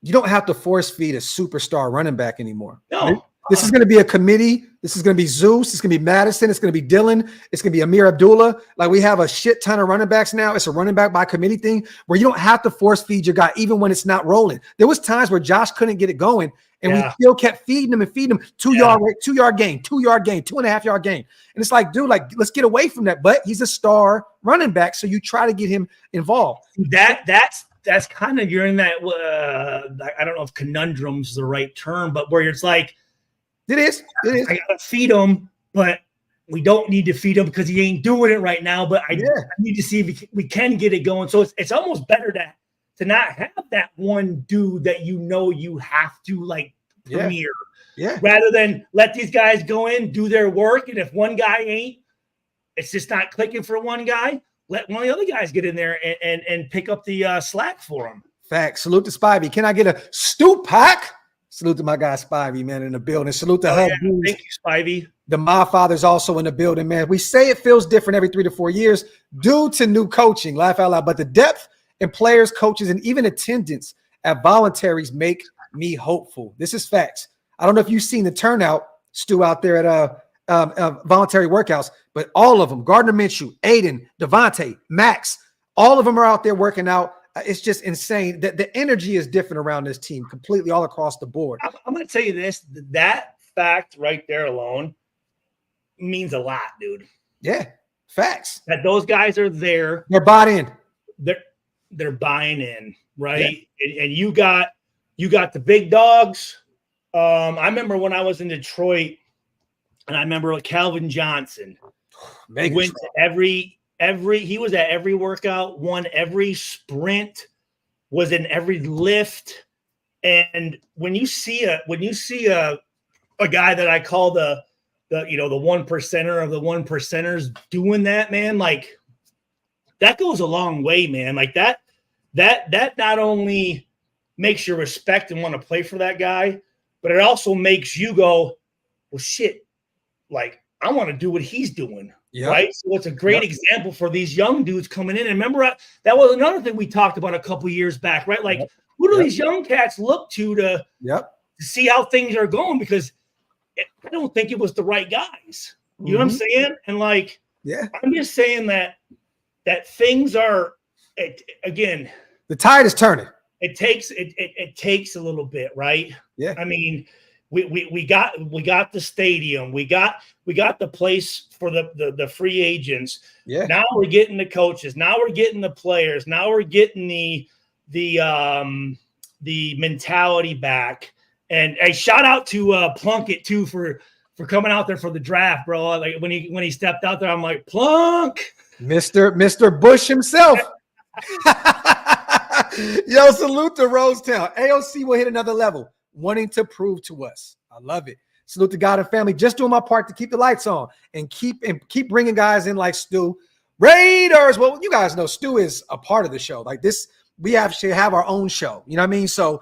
you don't have to force feed a superstar running back anymore. No. Right? This is going to be a committee. This is going to be Zeus. It's going to be Madison. It's going to be Dylan. It's going to be Amir Abdullah. Like, we have a shit ton of running backs now. It's a running back by committee thing where you don't have to force feed your guy even when it's not rolling. There was times where Josh couldn't get it going, and we still kept feeding him and feeding him 2 yard gain, 2 yard gain, 2.5 yard gain. And it's like, dude, like, let's get away from that. But he's a star running back, so you try to get him involved. That's kind of, you're in that I don't know if conundrum's the right term, but where it's like, It is. I gotta feed him, but we don't need to feed him because he ain't doing it right now. But I need to see if we can get it going. So it's almost better to not have that one dude that you have to premiere. Yeah. Rather than let these guys go in, do their work, and if one guy it's just not clicking for one guy, let one of the other guys get in there and pick up the slack for him. Facts. Salute to Spivey. Can I get a Stupac? Salute to my guy Spivey, man, in the building. Salute to Hub. Thank you, Spivey. The My Father's also in the building, man. We say it feels different every 3 to 4 years due to new coaching, laugh out loud. But the depth in players, coaches, and even attendance at voluntaries make me hopeful. This is facts. I don't know if you've seen the turnout, Stu, out there at voluntary workouts, but all of them, Gardner Minshew, Aiden, Devontae, Max, all of them are out there working out. It's just insane. The energy is different around this team completely all across the board. I'm going to tell you this, that fact right there alone means a lot, dude. Yeah, facts. That those guys are there. They're bought in. They're buying in, right? Yeah. And you got the big dogs. I remember when I was in Detroit, and I remember Calvin Johnson went to every he was at every workout, won every sprint, was in every lift. And when you see a guy that I call the one percenter of the one percenters doing that, man, like that goes a long way, man. Like that not only makes you respect and want to play for that guy, but it also makes you go, well, shit, like I want to do what he's doing. Yep. Right. So it's a great example for these young dudes coming in. And remember, that was another thing we talked about a couple years back, right? Like, who do these young cats look to see how things are going? Because I don't think it was the right guys. You know what I'm saying? And like, I'm just saying that things are, again, the tide is turning. It takes a little bit, right? Yeah. I mean, we got the stadium, we got the place for the free agents. Yeah. Now we're getting the coaches. Now we're getting the players. Now we're getting the mentality back. And a shout out to Plunkett too for coming out there for the draft, bro. Like when he stepped out there, I'm like, Plunk, Mr. Bush himself. Yo, salute to Rosetown. AOC will hit another level, wanting to prove to us. I love it. Salute to God and family. Just doing my part to keep the lights on and keep bringing guys in like Stu. Raiders. Well, you guys know Stu is a part of the show. Like this, we actually have our own show. You know what I mean? So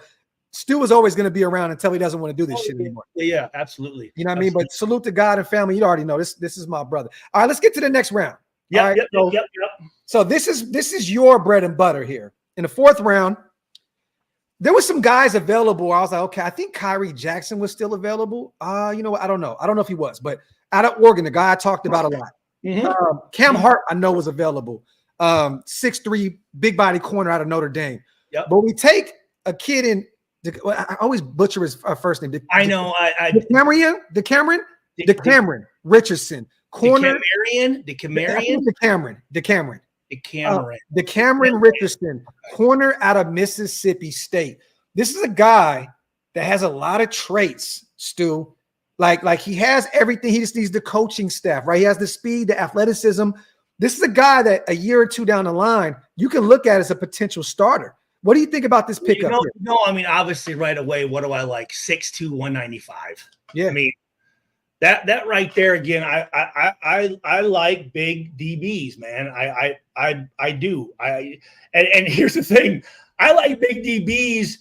Stu is always going to be around until he doesn't want to do this shit anymore. Yeah, absolutely. You know what I mean? But salute to God and family. You already know this is my brother. All right, let's get to the next round. Yep. So this is your bread and butter here. In the fourth round, there was some guys available. I was like, okay, I think Kyrie Jackson was still available. You know what? I don't know. I don't know if he was, but out of Oregon, the guy I talked about a lot. Cam Hart, I know, was available. 6'3", big body corner out of Notre Dame. Yep. But we take a kid in. I always butcher his first name. I know. DeCameron Richardson. Corner. DeCameron Richardson, corner out of Mississippi State. This is a guy that has a lot of traits, Stu. Like he has everything. He just needs the coaching staff, right? He has the speed, the athleticism. This is a guy that a year or two down the line, you can look at as a potential starter. What do you think about this pickup? No, I mean, obviously right away, what do I like? 6'2", 195. Yeah. I mean, that right there again, I like big DBs, man. I do. And here's the thing. I like big DBs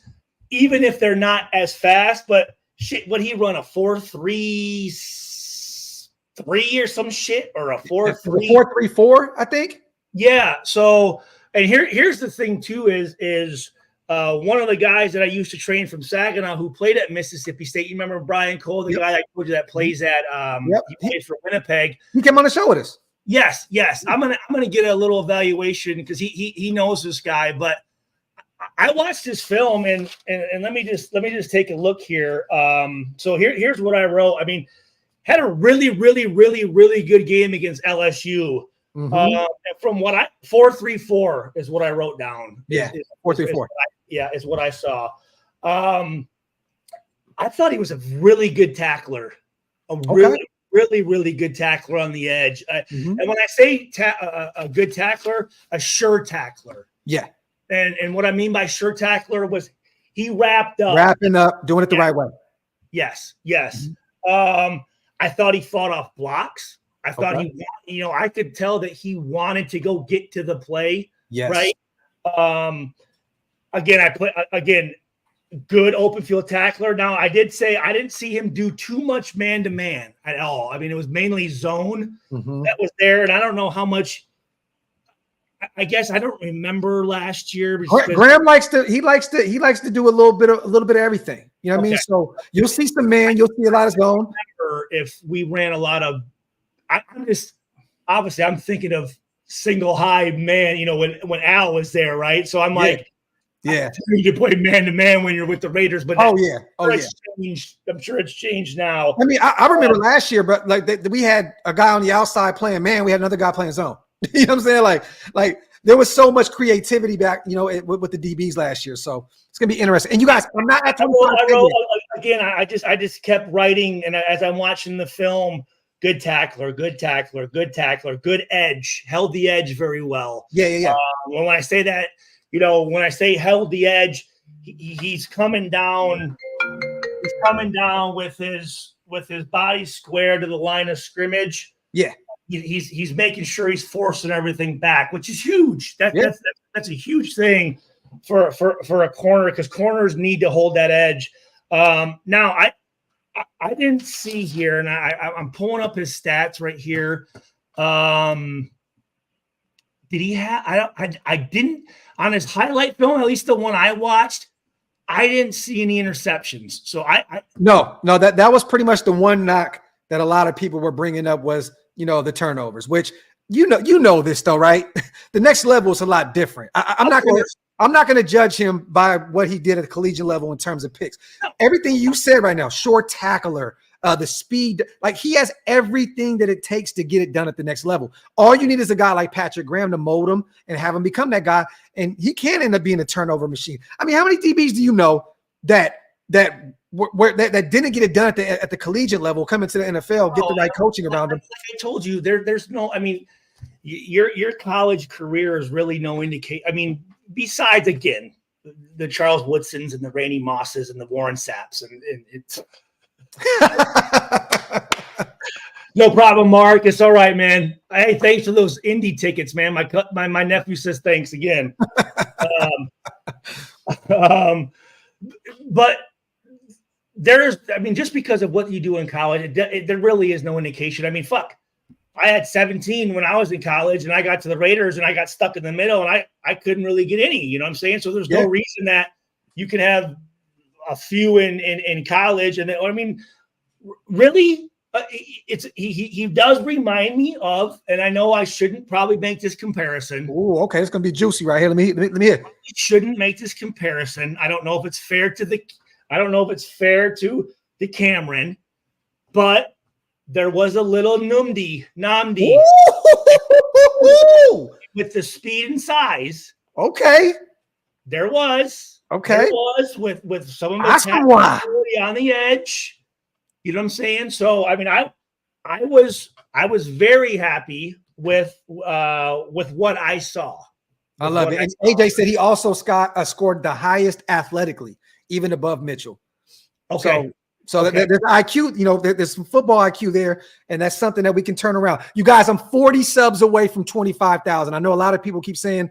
even if they're not as fast, but shit, would he run a 4.33 or some shit, or a 4.3? 4.34, I think. Yeah. So, and here's the thing too is one of the guys that I used to train from Saginaw who played at Mississippi State. You remember Brian Cole, the guy I told you that plays at he plays for Winnipeg. He came on the show with us. Yes. I'm gonna get a little evaluation because he knows this guy. But I watched his film and let me just take a look here. So here's what I wrote. I mean, had a really good game against LSU. From what 4.34 is what I wrote down. Yeah, 4.34. Is what I saw. I thought he was a really good tackler, really good tackler on the edge. And when I say a good tackler, a sure tackler. Yeah. And what I mean by sure tackler was he wrapping up, doing it the right way. Yes. I thought he fought off blocks. I thought I could tell that he wanted to go get to the play. Yes. Right. Again, good open field tackler. Now, I did say I didn't see him do too much man-to-man at all. I mean, it was mainly zone that was there, and I don't know how much. I guess I don't remember last year. Graham likes to do a little bit of everything. You know what I mean? So you'll see some man, you'll see a lot of zone. If we ran a lot of, I'm just obviously I'm thinking of single high man. You know, when Al was there, right? So I'm like. Yeah, you play man to man when you're with the Raiders, but changed. I'm sure it's changed now. I mean, I remember last year, but like we had a guy on the outside playing man, we had another guy playing zone. You know what I'm saying? Like there was so much creativity back, you know, with the DBs last year. So it's gonna be interesting. And you guys, I'm not. I wrote again. I just kept writing, and as I'm watching the film, good tackler, good tackler, good tackler, good edge, held the edge very well. Yeah. When I say that. You know, when I say held the edge, he's coming down. He's coming down with his body square to the line of scrimmage. Yeah, he's making sure he's forcing everything back, which is huge. That's a huge thing for a corner because corners need to hold that edge. Now I didn't see here, and I'm pulling up his stats right here. Did he have? I didn't on his highlight film. At least the one I watched, I didn't see any interceptions. So no, that was pretty much the one knock that a lot of people were bringing up was the turnovers. Which you know this though, right? The next level is a lot different. I'm not going to judge him by what he did at the collegiate level in terms of picks. Everything you said right now, short tackler. The speed, like he has everything that it takes to get it done at the next level. All you need is a guy like Patrick Graham to mold him and have him become that guy, and he can end up being a turnover machine. I mean, how many DBs do you know that didn't get it done at the collegiate level, come into the NFL, get the right coaching around them? Like I told you, there's no. I mean, your college career is really no indication. I mean, besides again the Charles Woodsons and the Randy Mosses and the Warren Sapps, and it's. No problem, Mark. It's all right, man. Hey, thanks for those indie tickets, man. My nephew says thanks again. But just because of what you do in college, there really is no indication. I mean, fuck. I had 17 when I was in college, and I got to the Raiders, and I got stuck in the middle, and I couldn't really get any. You know what I'm saying? So there's no reason that you can have a few in college, and I mean, really, he does remind me of, and I know I shouldn't probably make this comparison. Oh, okay, it's gonna be juicy right here. Let me hear. Shouldn't make this comparison. I don't know if it's fair to the Cameron, but there was a little Namdi with the speed and size. Okay, there was. Okay. It was with some of the on the edge. You know what I'm saying? So I mean, I was very happy with what I saw. I love it. And AJ said he also scored the highest athletically, even above Mitchell. Okay. So there's IQ, there's some football IQ there, and that's something that we can turn around. You guys, I'm 40 subs away from 25,000. I know a lot of people keep saying,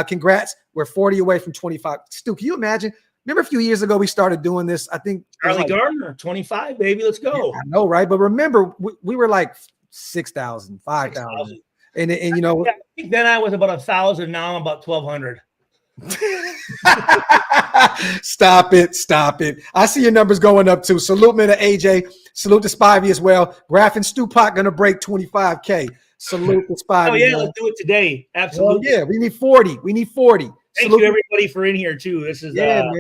congrats. We're 40 away from 25. Stu, can you imagine? Remember a few years ago we started doing this? I think Charlie Gardner, 25, baby. Let's go. Yeah, I know, right? But remember, we were like 6,000, 5,000. And I think then I was about 1,000. Now I'm about 1,200. Stop it. I see your numbers going up too. Salute me to AJ. Salute to Spivey as well. Graphk and Stupak going to break 25K. Salute to Spivey. Oh, yeah, let's do it today. Absolutely. Well, yeah, we need 40. Thank you, everybody, for in here, too. This is man.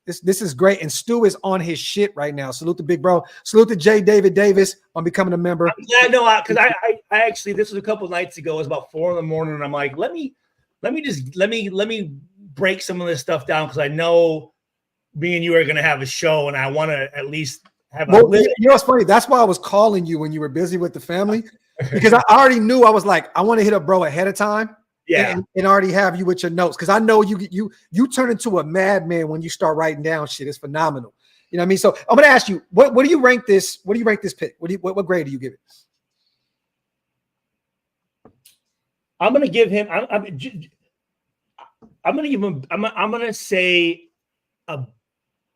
This is great. And Stu is on his shit right now. Salute to Big Bro. Salute to J. David Davis on becoming a member. Yeah, no, because I actually, this was a couple nights ago. It was about 4 a.m, and I'm like, let me break some of this stuff down because I know me and you are going to have a show, and I want to at least have a little. You know what's funny? That's why I was calling you when you were busy with the family, because I already knew. I was like, I want to hit up bro ahead of time. Yeah, and already have you with your notes, because I know you turn into a madman when you start writing down shit. It's phenomenal. You know what I mean? So I'm gonna ask you, what do you rank this? What do you rank this pick? What grade do you give it? I'm gonna give him. I'm gonna give him. I'm gonna say a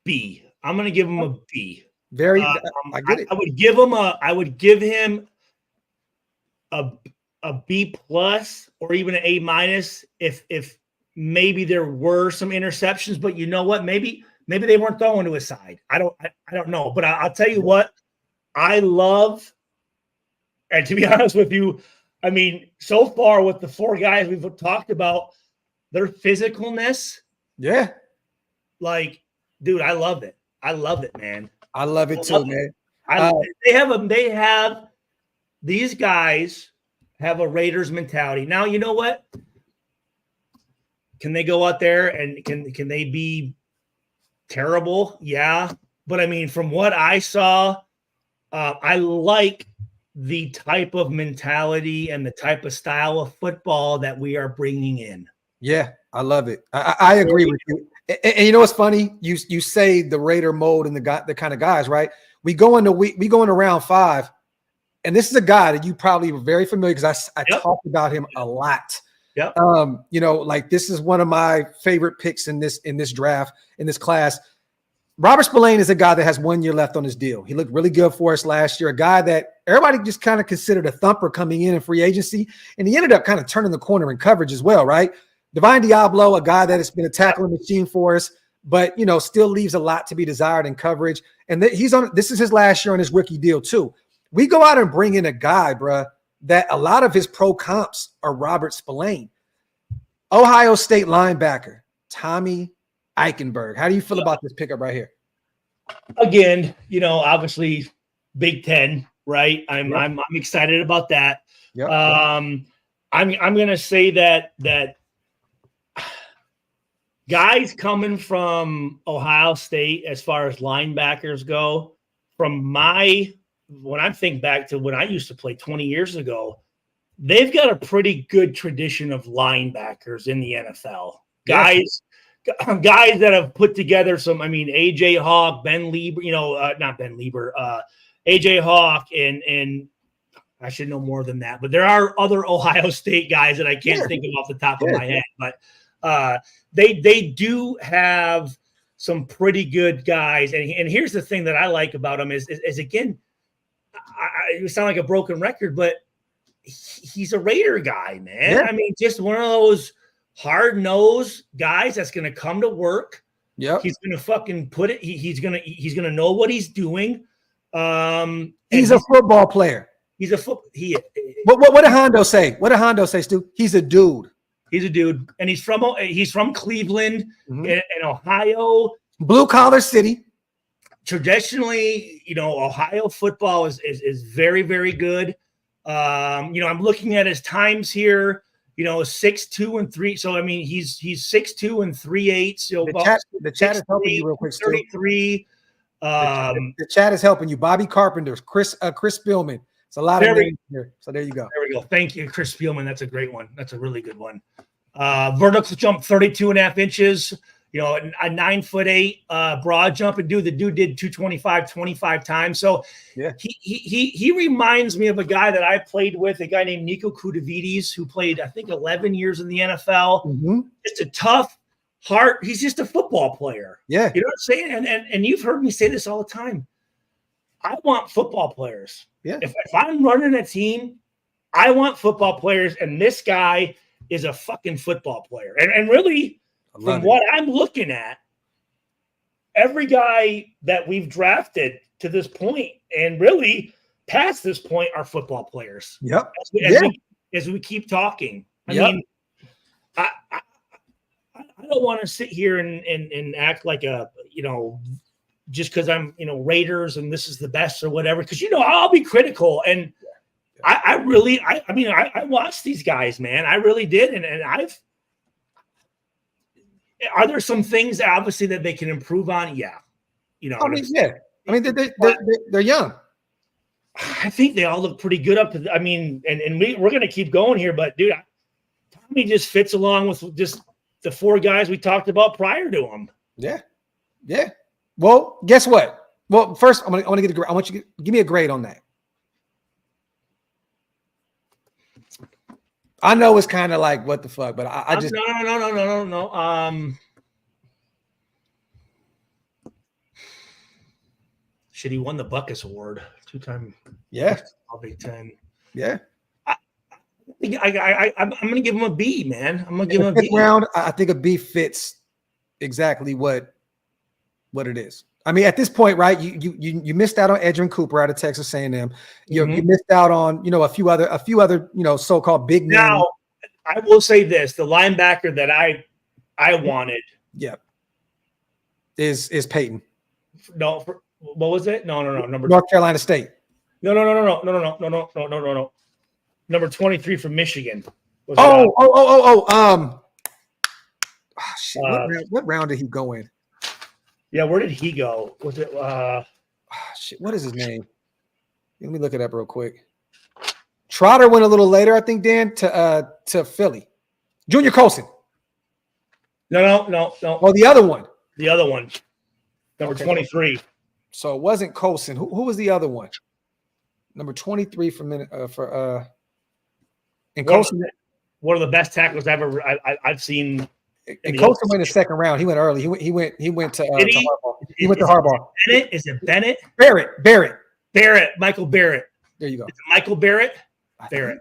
B. I'm going to give him a B. I get it. I would give him a B plus or even an A minus if maybe there were some interceptions, but you know what? Maybe they weren't throwing to his side. I don't know, but I'll tell you what I love. And to be honest with you, I mean, so far with the 4 guys we've talked about, their physicalness. Yeah. Like, dude, I love it. I love it, man. I love it too, man. These guys have a Raiders mentality. Now, you know what? Can they go out there and can they be terrible? Yeah. But I mean, from what I saw, I like the type of mentality and the type of style of football that we are bringing in. Yeah, I love it. I agree with you. And you know what's funny? You say the Raider mode and the kind of guys, right? We go into round 5, and this is a guy that you probably were very familiar because I talked about him a lot. Yep. You know, like this is one of my favorite picks in this draft, in this class. Robert Spillane is a guy that has 1 year left on his deal. He looked really good for us last year, a guy that everybody just kind of considered a thumper coming in free agency, and he ended up kind of turning the corner in coverage as well, right? Divine Diablo, a guy that has been a tackling machine for us, but, you know, still leaves a lot to be desired in coverage. And this is his last year on his rookie deal too. We go out and bring in a guy, bruh, that a lot of his pro comps are Robert Spillane. Ohio State linebacker, Tommy Eichenberg. How do you feel about this pickup right here? Again, you know, obviously Big Ten, right? I'm excited about that. Yep. I'm going to say that guys coming from Ohio State, as far as linebackers go, when I think back to when I used to play 20 years ago, they've got a pretty good tradition of linebackers in the NFL. Guys that have put together some, I mean, AJ Hawk, Ben Lieber, you know, not Ben Lieber, AJ Hawk, and I should know more than that, but there are other Ohio State guys that I can't think of off the top of my head, but they do have some pretty good guys. And here's the thing that I like about them is again, it sound like a broken record, but he's a Raider guy, man. Yeah. I mean, just one of those hard-nosed guys that's going to come to work. Yeah, he's going to fucking put it. He's going to know what he's doing. He's a football player. He's a What did Hondo say? What did Hondo say, Stu? He's a dude. He's a dude, and he's from Cleveland, in Ohio, blue collar city. Traditionally, you know, Ohio football is very, very good. You know, I'm looking at his times here. You know, 6'2" and 3. So I mean, he's 6'2" and 3/8. So the chat is helping you real quick. 33. The chat is helping you. Bobby Carpenter, Chris Spielman. It's a lot of names here. So there you go. There we go. Thank you, Chris Spielman. That's a great one. That's a really good one. Vertical jump 32.5 inches. You know, a 9'8" broad jump, and the dude did 225 25 times. So yeah, he reminds me of a guy that I played with, a guy named Nico Kudavides, who played, I think, 11 years in the NFL. Just a tough heart. He's just a football player. Yeah, you know what I'm saying? And you've heard me say this all the time. I want football players. Yeah. If I'm running a team, I want football players, and this guy is a fucking football player. And really, from what I'm looking at, every guy that we've drafted to this point and really past this point are football players. Yep. As we keep talking. I mean, I don't want to sit here and act like a, you know, just because I'm, you know, Raiders and this is the best or whatever, because, you know, I'll be critical. And I watched these guys, man. I really did. And are there some things obviously that they can improve on? Yeah. You know, they're young. I think they all look pretty good up to, we're going to keep going here, but dude, Tommy just fits along with just the 4 guys we talked about prior to him. Yeah. Yeah. Well, guess what? Well, first I want to get a grade. I want you to give me a grade on that. I know it's kind of like what the fuck, but I just no. Shit, he won the Buckus Award 2-time. Yeah. All Big Ten. Yeah. I'm going to give him a B, man. I'm going to give him a B. Round, I think a B fits exactly what it is. I mean, at this point, right? You missed out on Edgerrin Cooper out of Texas A&M. You missed out on a few other so-called big names. Now, I will say this: the linebacker that I wanted, is Peyton. No, what was it? No. Number North Carolina State. No. Number 23 from Michigan. Shit. What round did he go in? Yeah, where did he go? Was it shit, what is his name? Let me look it up real quick. Trotter went a little later, I think, Dan, to Philly. Junior Colson. No. Oh, the other one. The other one. Number 23. So it wasn't Colson. Who was the other one? Number 23 and Colson. One of the best tackles I've seen. And Colson went in the second round. He went early. He went to Harbaugh. He went to Harbaugh. Bennett? Is it Bennett? Barrett. Michael Barrett. There you go. Is it Michael Barrett? Barrett.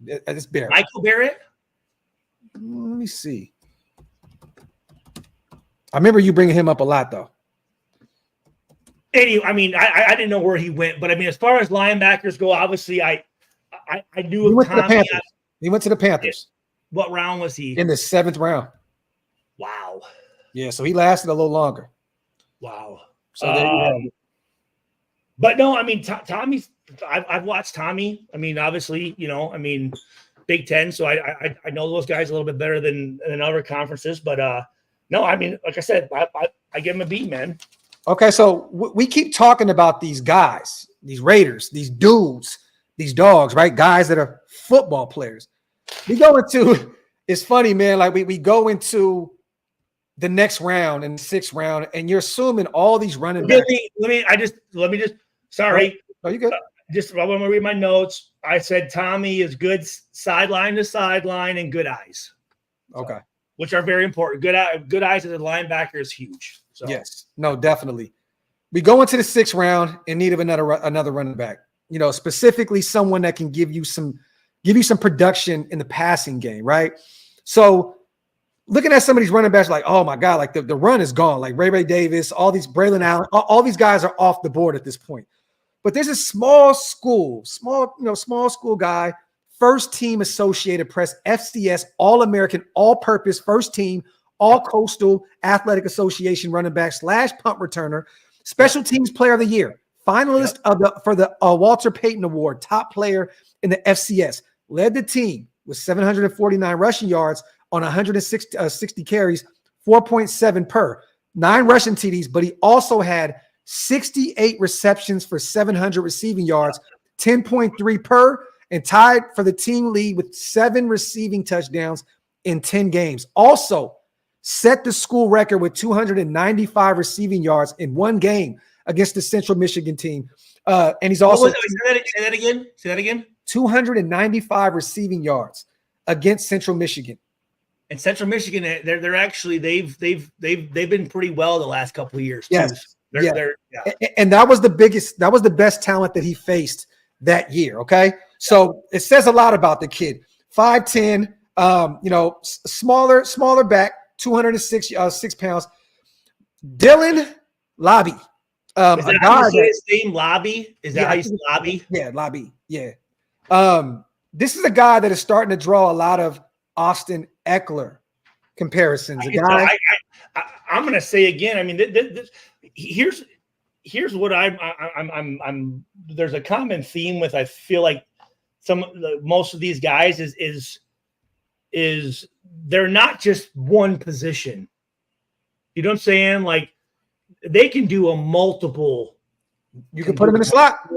It's Barrett. Michael Barrett? Let me see. I remember you bringing him up a lot, though. Anyway, I mean, I didn't know where he went, but I mean, as far as linebackers go, obviously, I knew he went to the Panthers. He went to the Panthers. What round was he? In the 7th round. Wow. Yeah, so he lasted a little longer. Wow. So there you have it. But no, I mean, Tommy's. I've watched Tommy. I mean, obviously, Big Ten. So I know those guys a little bit better than other conferences. But no, I mean, like I said, I give him a B, man. Okay, so we keep talking about these guys, these Raiders, these dudes, these dogs, right? Guys that are football players. We go into. It's funny, man. Like we go into the next round and the 6th round, and you're assuming all these running backs. Let me just. Sorry. No, you good. I want to read my notes. I said Tommy is good sideline to sideline and good eyes. Okay. Which are very important. Good eyes as a linebacker is huge. So. Yes. No, definitely. We go into the 6th round in need of another running back. Specifically someone that can give you some production in the passing game, right? So looking at some of these running backs, like, oh my God, like the run is gone. Like Ray Davis, all these Braylon Allen, all these guys are off the board at this point. But there's a small school guy, first team Associated Press, FCS, All-American, all-purpose, first team, all-coastal Athletic Association running back / punt returner, special teams player of the year, finalist for the Walter Payton Award, top player in the FCS, led the team with 749 rushing yards on 160 carries, 4.7 per, 9 rushing TDs, but he also had 68 receptions for 700 receiving yards, 10.3 per, and tied for the team lead with 7 receiving touchdowns in 10 games. Also set the school record with 295 receiving yards in 1 game against the Central Michigan team. And he's also say that again. 295 receiving yards against Central Michigan. And Central Michigan, they're actually they've been pretty well the last couple of years. Yes. Too. And that was the best talent that he faced that year. Okay. So it says a lot about the kid. 5'10", smaller back, 206 pounds. Dylan Lobby. Is that how you say his name, Lobby? Is that how you say Lobby? Yeah, Lobby. Yeah. This is a guy that is starting to draw a lot of Austin Eckler comparisons. I'm going to say again. I mean, here's what I'm. There's a common theme with. I feel like most of these guys is they're not just one position. You know what I'm saying? Like they can do a multiple. You can put them in the slot.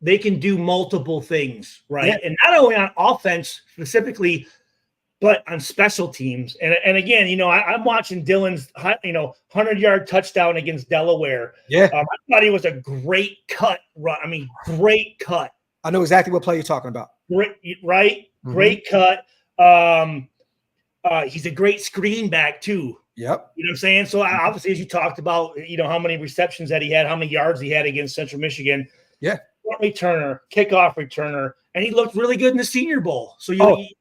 They can do multiple things, right? Yeah. And not only on offense specifically, but on special teams. And again, I'm watching Dylan's, 100-yard touchdown against Delaware. Yeah. I thought he was a great cut run. I mean, great cut. I know exactly what play you're talking about. Great, right? Mm-hmm. Great cut. He's a great screen back too. Yep. You know what I'm saying? So obviously, as you talked about, how many receptions that he had, how many yards he had against Central Michigan. Yeah. Returner, kickoff returner, and he looked really good in the Senior Bowl. So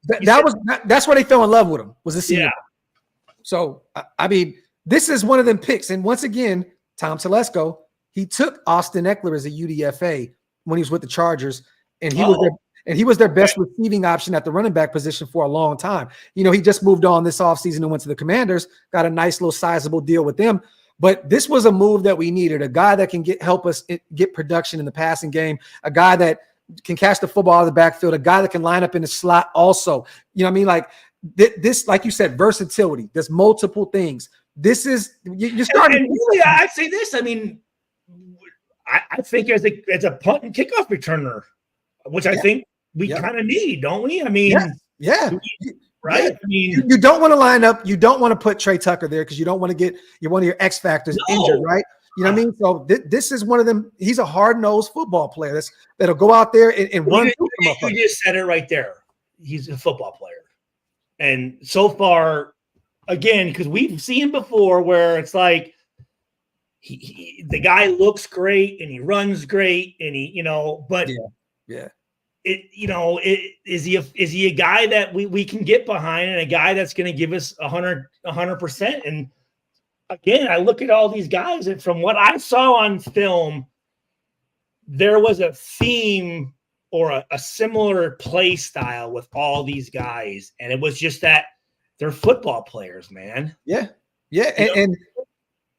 that's where they fell in love with him, was the Senior Bowl. So I mean, this is one of them picks. And once again, Tom Telesco, he took Austin Eckler as a UDFA when he was with the Chargers, and he was their best receiving option at the running back position for a long time. He just moved on this offseason and went to the Commanders, got a nice little sizable deal with them. But this was a move that we needed, a guy that can help us get production in the passing game, a guy that can catch the football out of the backfield, a guy that can line up in the slot also. You know what I mean? Like this, like you said, versatility. There's multiple things. This is you're starting. And really, I'd say this. I mean, I think as a punt and kickoff returner, which I think we kind of need, don't we? I mean, right? Yeah. I mean, you don't want to line up. You don't want to put Trey Tucker there because you don't want to get one of your X factors injured, right? You know what I mean? So this is one of them. He's a hard-nosed football player that'll go out there and run. You just said it right there. He's a football player, and so far, again, because we've seen before where it's like the guy looks great and he runs great and but is he a guy that we can get behind and a guy that's going to give us 100%? And again, I look at all these guys, and from what I saw on film, there was a theme or a similar play style with all these guys, and it was just that they're football players, man. Yeah, and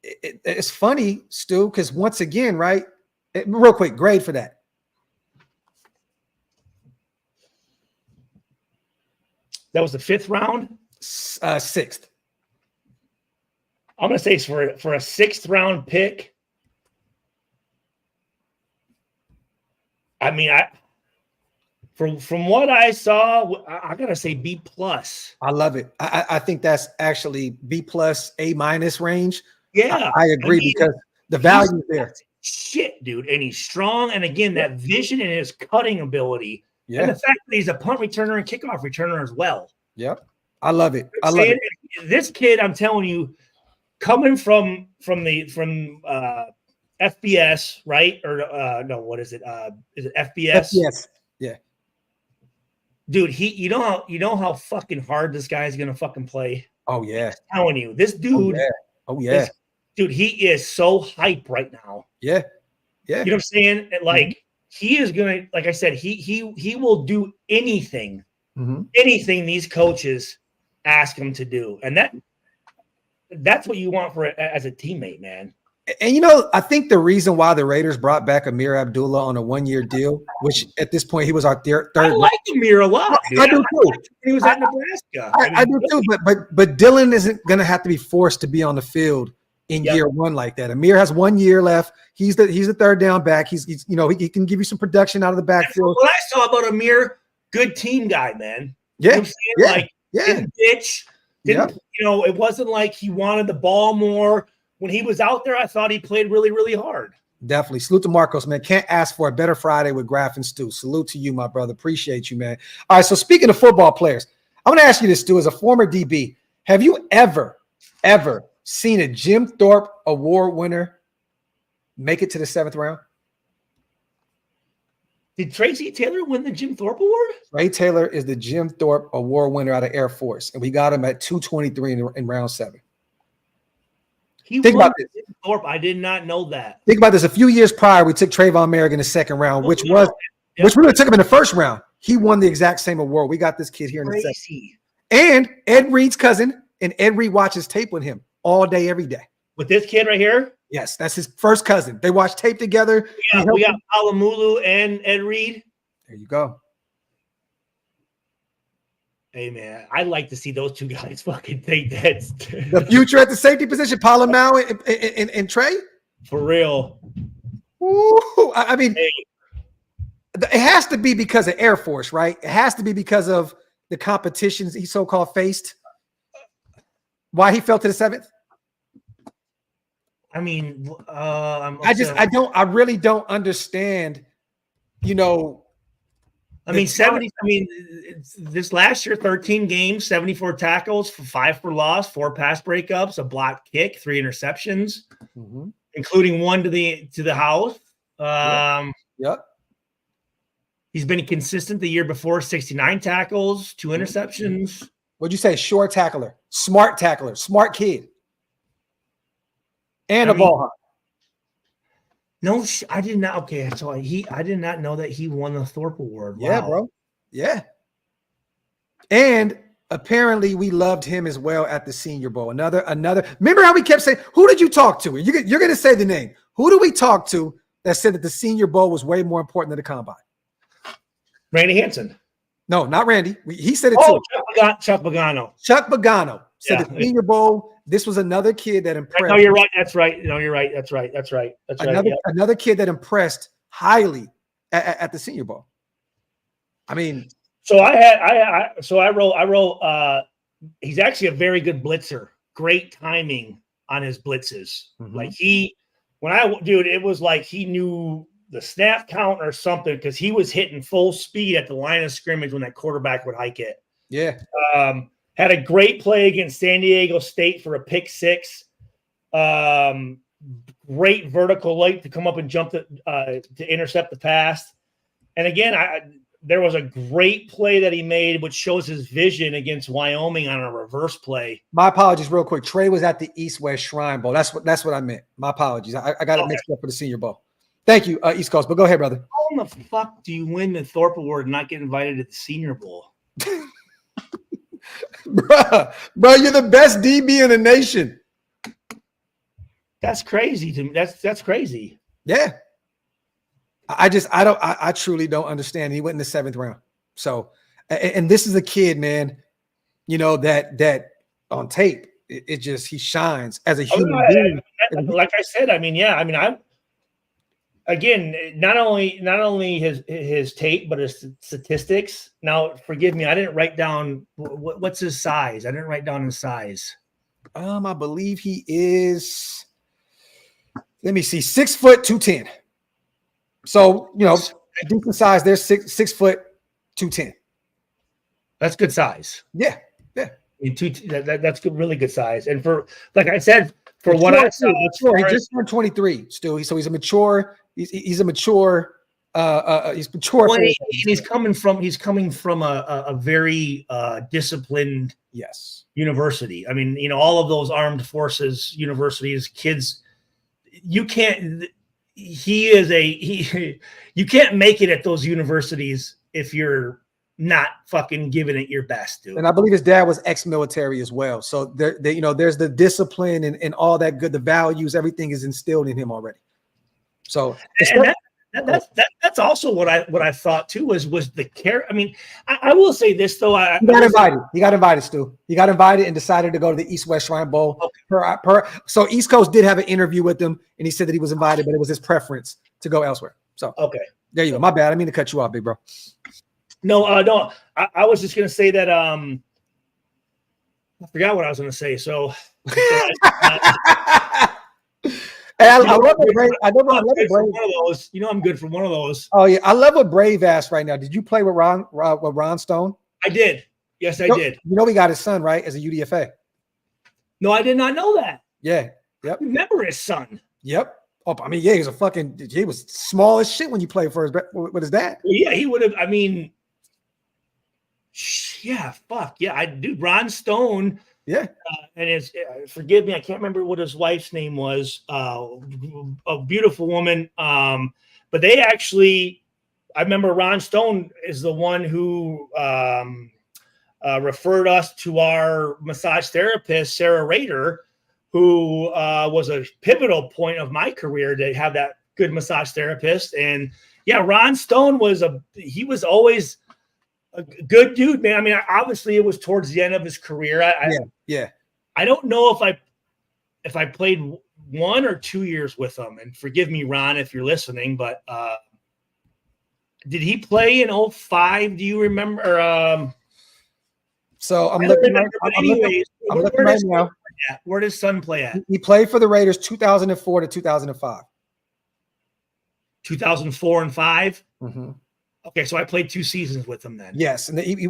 it's funny, Stu, because once again, right? Real quick, grade for that. That was the 5th round? 6th. I'm going to say for a 6th round pick. I mean, from what I saw, I got to say B+. I love it. I think that's actually B+, A- range. Yeah. I agree because the value is there. Shit, dude. And he's strong. And again, that vision and his cutting ability. Yeah. And the fact that he's a punt returner and kickoff returner as well. Yep. I love it. I love it. This kid, I'm telling you, coming from FBS, right? Or no, what is it? Is it FBS? FBS. Yeah. Dude, you know how fucking hard this guy is gonna fucking play. Oh yeah. I'm telling you, this dude. Oh yeah. Dude, he is so hype right now. Yeah. Yeah. You know what I'm saying? Like he is gonna, like I said, he will do anything, anything these coaches ask him to do, and that's what you want as a teammate, man. And I think the reason why the Raiders brought back Amir Abdullah on a 1-year deal, which at this point he was our third. I like Amir a lot. I do too. He was at Nebraska. I do too. But Dylan isn't going to have to be forced to be on the field in year one like that. Amir has 1 year left. He's the third down back. He can give you some production out of the backfield. What I saw about Amir, good team guy, man. Yeah. You know what I'm saying? Didn't ditch. It wasn't like he wanted the ball more. When he was out there, I thought he played really, really hard. Definitely. Salute to Marcos, man. Can't ask for a better Friday with Graphk and Stu. Salute to you, my brother. Appreciate you, man. All right, so speaking of football players, I'm going to ask you this, Stu, as a former DB. Have you ever seen a Jim Thorpe Award winner make it to the 7th round? Did Tracy Taylor win the Jim Thorpe Award? Ray Taylor is the Jim Thorpe Award winner out of Air Force, and we got him at 223 in round 7. Think about this. Thorpe, I did not know that. Think about this. A few years prior, we took Trayvon Merrick in the 2nd round, which we would have took him in the 1st round. He won the exact same award. We got this kid here in the 2nd. And Ed Reed's cousin, and Ed Reed watches tape with him all day, every day. With this kid right here? Yes, that's his first cousin. They watch tape together. We got Palamulu and Ed Reed. There you go. Hey, man, I'd like to see those two guys fucking think that's the future at the safety position, Palamau and Trey. For real. Ooh, I mean, it has to be because of Air Force, right? It has to be because of the competitions he so-called faced. Why he fell to the 7th? I mean, I really don't understand, I mean, 70. I mean, this last year, 13 games, 74 tackles, 5 for loss, 4 pass breakups, a blocked kick, 3 interceptions, including 1 to the house. Yep. He's been consistent the year before, 69 tackles, 2 interceptions. What'd you say? Sure tackler, smart kid, and a ball hunt. No, I did not. Okay, so I did not know that he won the Thorpe Award. Wow. Yeah, bro. Yeah. And apparently we loved him as well at the Senior Bowl. Another. Remember how we kept saying, who did you talk to? You're going to say the name. Who do we talk to that said that the Senior Bowl was way more important than the Combine? Randy Hansen. No, not Randy. He said it too. Chuck Pagano. Chuck Pagano said the Senior Bowl. This was another kid that impressed. No, you're right. That's right. No, you're right. That's right. Another kid that impressed highly at the Senior Bowl. I mean, so I wrote. He's actually a very good blitzer. Great timing on his blitzes. Like it was like he knew the snap count or something because he was hitting full speed at the line of scrimmage when that quarterback would hike it. Yeah. Had a great play against San Diego State for a pick 6. Great vertical leap to come up and jump to intercept the pass. And again, there was a great play that he made, which shows his vision against Wyoming on a reverse play. My apologies, real quick. Trey was at the East-West Shrine Bowl. That's what I meant. My apologies. I got it mixed up for the Senior Bowl. Thank you, East Coast. But go ahead, brother. How in the fuck do you win the Thorpe Award and not get invited to the Senior Bowl? Bro, you're the best DB in the nation. That's crazy to me. That's crazy. Yeah. I truly don't understand. He went in the 7th round. So, and this is a kid, man, you know, that on tape, he shines as a human being. Like I said, not only his tape, but his statistics. Now, forgive me, I didn't write down what's his size. I didn't write down his size. I believe he is. Let me see, 6 foot 210. So decent size. There's 6 foot 210. That's good size. Yeah. That's good, really good size. And for like I said, for what I saw, he just turned 23. Still, so he's a mature. He's a mature. He's mature. He's coming from a very disciplined university. I mean, all of those armed forces universities, kids, you can't. You can't make it at those universities if you're not fucking giving it your best, dude. And I believe his dad was ex-military as well. So there's the discipline and all that good, the values, everything is instilled in him already. So that's also what I thought too was the care. I mean, I will say this though. He got invited, Stu. He got invited and decided to go to the East-West Shrine Bowl. Okay. So East Coast did have an interview with him, and he said that he was invited, but it was his preference to go elsewhere. So okay, there you go. My bad. I didn't mean to cut you off, big bro. No. I was just gonna say that. I forgot what I was gonna say. So. I love it, Brave. I love it, Brave. One of those. I'm good for one of those. Oh yeah, I love what Brave asked right now. Did you play with Ron Stone? I did. Yes, I did. He got his son right as a UDFA. No, I did not know that. Yeah. Yep. I remember his son. Yep. Oh, I mean, yeah, he was small as shit when you played with his dad. Yeah, he would have. I mean, yeah, fuck yeah, Ron Stone. Yeah, and forgive me, I can't remember what his wife's name was. A beautiful woman. But they actually, I remember Ron Stone is the one who referred us to our massage therapist, Sarah Rader, who was a pivotal point of my career to have that good massage therapist. And yeah, Ron Stone was always a good dude, man. I mean, obviously it was towards the end of his career. I don't know if I played 1 or 2 years with him, and forgive me, Ron, if you're listening, but did he play in 2005? Do you remember? So I'm looking right now. Where does son play at? He played for the Raiders 2004 to 2005. 2004 and 5? Mm-hmm. Okay, so I played 2 seasons with him then. Yes, and he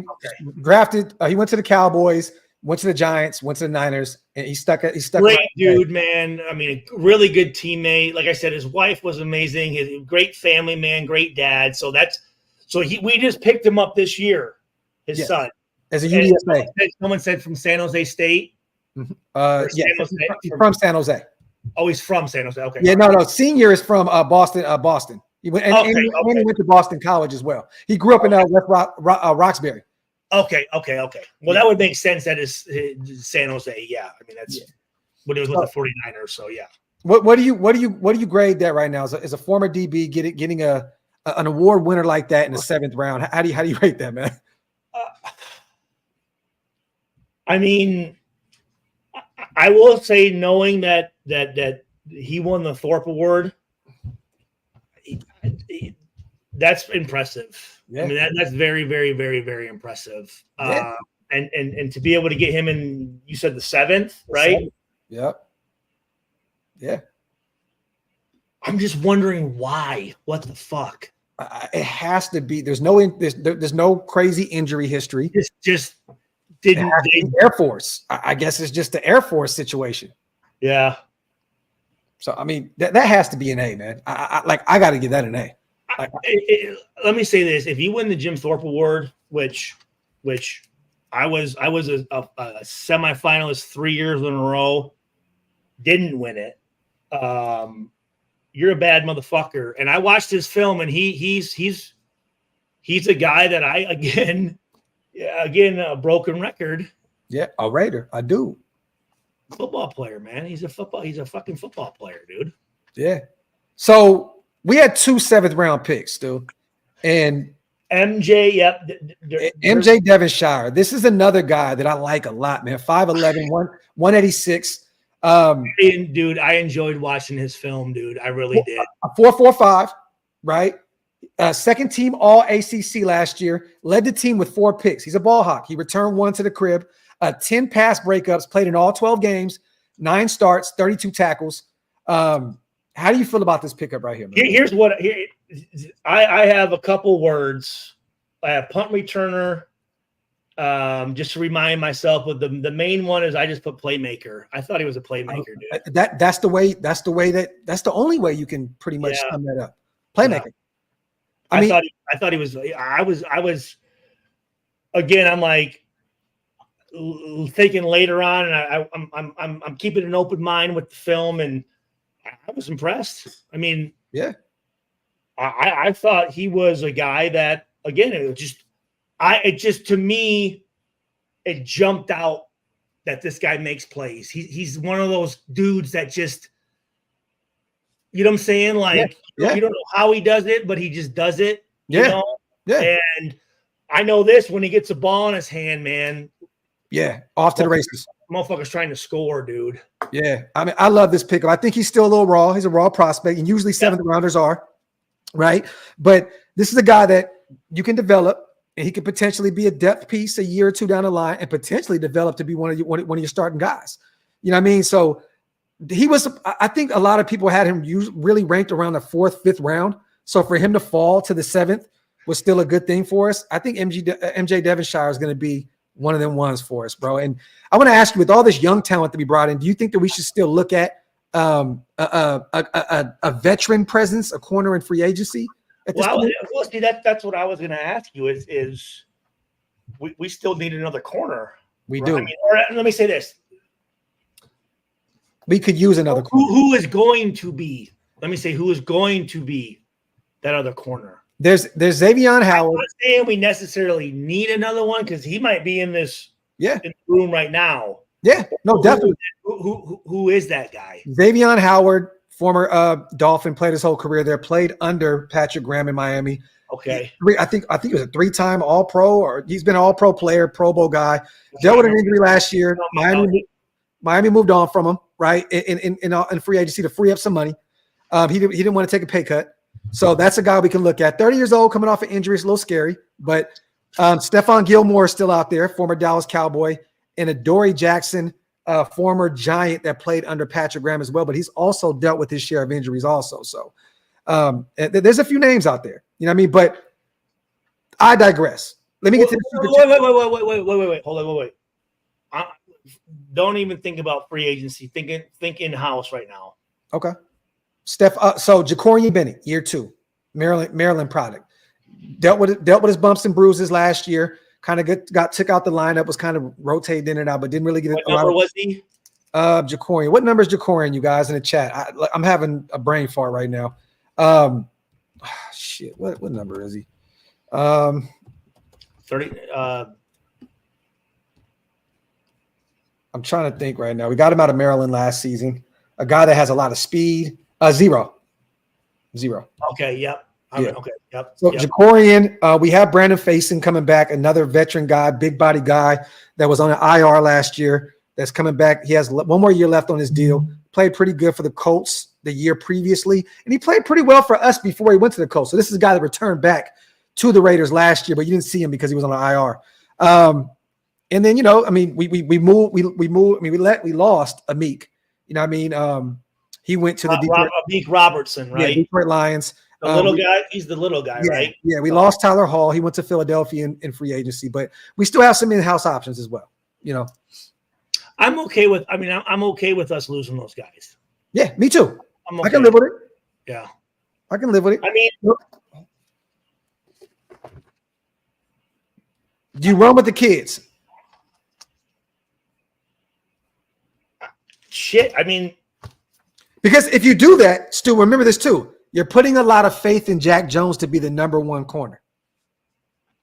drafted. He went to the Cowboys, went to the Giants, went to the Niners, and he stuck. Great dude, man. I mean, really good teammate. Like I said, his wife was amazing. His great family man, great dad. So we just picked him up this year. His son as a UDFA. Someone said from San Jose State. He's from San Jose. Oh, he's from San Jose. Okay. Yeah, no. Senior is from Boston. Boston. He went and he went to Boston College as well. He grew up in West Roxbury. Okay. Well, that would make sense. That is San Jose. Yeah, I mean that's when he was with the 49ers. So yeah. What do you grade that right now as a former DB getting an award winner like that in the 7th round? How do you rate that, man? I mean, I will say, knowing that he won the Thorpe Award, that's impressive. Yeah. I mean, that's very, very, very, very impressive. Yeah. And to be able to get him in, you said the 7th, right? Yep. Yeah. I'm just wondering why. What the fuck? It has to be. There's no crazy injury history. Just didn't Air Force. I guess it's just the Air Force situation. Yeah. So I mean that has to be an A, man. I got to give that an A. Let me say this: if you win the Jim Thorpe Award, which I was a semifinalist 3 years in a row, didn't win it. You're a bad motherfucker. And I watched his film, and he's a guy that again a broken record. Yeah, a Raider. I do. Football player, man. He's a fucking football player, dude. Yeah. So we had 2 7th-round picks, dude. And MJ, yep. MJ Devonshire. This is another guy that I like a lot, man. 5'11", 186. Dude, I enjoyed watching his film, dude. I really did. A 4.45, right? Second team All ACC last year. Led the team with 4 picks. He's a ball hawk. He returned 1 to the crib. 10 pass breakups. Played in all 12 games. 9 starts. 32 tackles. How do you feel about this pickup right here, man? Here's what I have a couple words. I have punt returner. Just to remind myself, but the main one is I just put playmaker. I thought he was a playmaker, dude. That's the only way you can pretty much sum that up. Playmaker. Yeah. I thought he was. I was. Again, I'm like thinking later on, and I'm keeping an open mind with the film, and I was impressed. I mean, yeah. I thought he was a guy that, again, to me, it jumped out that this guy makes plays. He's one of those dudes that just, you know what I'm saying? Like, you don't know how he does it, but he just does it. You know? Yeah. And I know this, when he gets a ball in his hand, man. Yeah. Off to the races. Motherfucker's trying to score, dude. Yeah. I mean, I love this pickup. I think he's still a little raw. He's a raw prospect, and usually 7th rounders are, right? But this is a guy that you can develop, and he could potentially be a depth piece a year or 2 down the line, and potentially develop to be one of your starting guys. You know what I mean? So he was. I think a lot of people had him really ranked around the 4th, 5th round. So for him to fall to the 7th was still a good thing for us. I think MJ Devonshire is going to be one of them ones for us, bro. And I want to ask you, with all this young talent to be brought in, do you think that we should still look at a veteran presence, a corner in free agency? See, that's what I was going to ask you is we still need another corner. We do. I mean, or let me say this. We could use another corner. Who is going to be? Let me say who is going to be that other corner. There's Xavion Howard. I'm not saying we necessarily need another one, because he might be in this in the room right now. Yeah, no, definitely. Who is that guy? Xavion Howard, former Dolphin, played his whole career there, played under Patrick Graham in Miami. Okay. I think he was a 3-time All-Pro, or he's been an All-Pro player, Pro Bowl guy. Dealt with an injury last year. Miami moved on from him, right, in free agency to free up some money. He didn't want to take a pay cut. So that's a guy we can look at. 30 years old, coming off an injury, is a little scary. But Stephon Gilmore is still out there, former Dallas Cowboy, and Adoree Jackson, former Giant that played under Patrick Graham as well. But he's also dealt with his share of injuries also. So there's a few names out there. You know what I mean? But I digress. Let me get to the wait. Hold on, wait. Don't even think about free agency. Think in-house right now. Okay. So Ja'Cory Bennett, year 2, Maryland product. Dealt with his bumps and bruises last year. Kind of took out the lineup, was kind of rotated in and out, but didn't really get it. What number was he? Ja'Cory. What number is Ja'Cory, you guys, in the chat? I'm having a brain fart right now. Shit. What number is he? 30. I'm trying to think right now. We got him out of Maryland last season. A guy that has a lot of speed. 0. Okay. Yep. Okay. Yep. So Ja'Cory, we have Brandon Faison coming back, another veteran guy, big body guy that was on an IR last year. That's coming back. He has one more year left on his deal. Played pretty good for the Colts the year previously, and he played pretty well for us before he went to the Colts. So this is a guy that returned back to the Raiders last year, but you didn't see him because he was on an IR. And then, we lost Amik. He went to the Amik Robertson, right? Yeah, Detroit Lions. The little guy. He's the little guy, right? Yeah, we lost Tyler Hall. He went to Philadelphia in free agency, but we still have some in-house options as well. I'm okay with. I'm okay with us losing those guys. Yeah, me too. I can live with it. Yeah, I can live with it. Do you run with the kids? Shit. Because if you do that, Stu, remember this too. You're putting a lot of faith in Jack Jones to be the number 1 corner.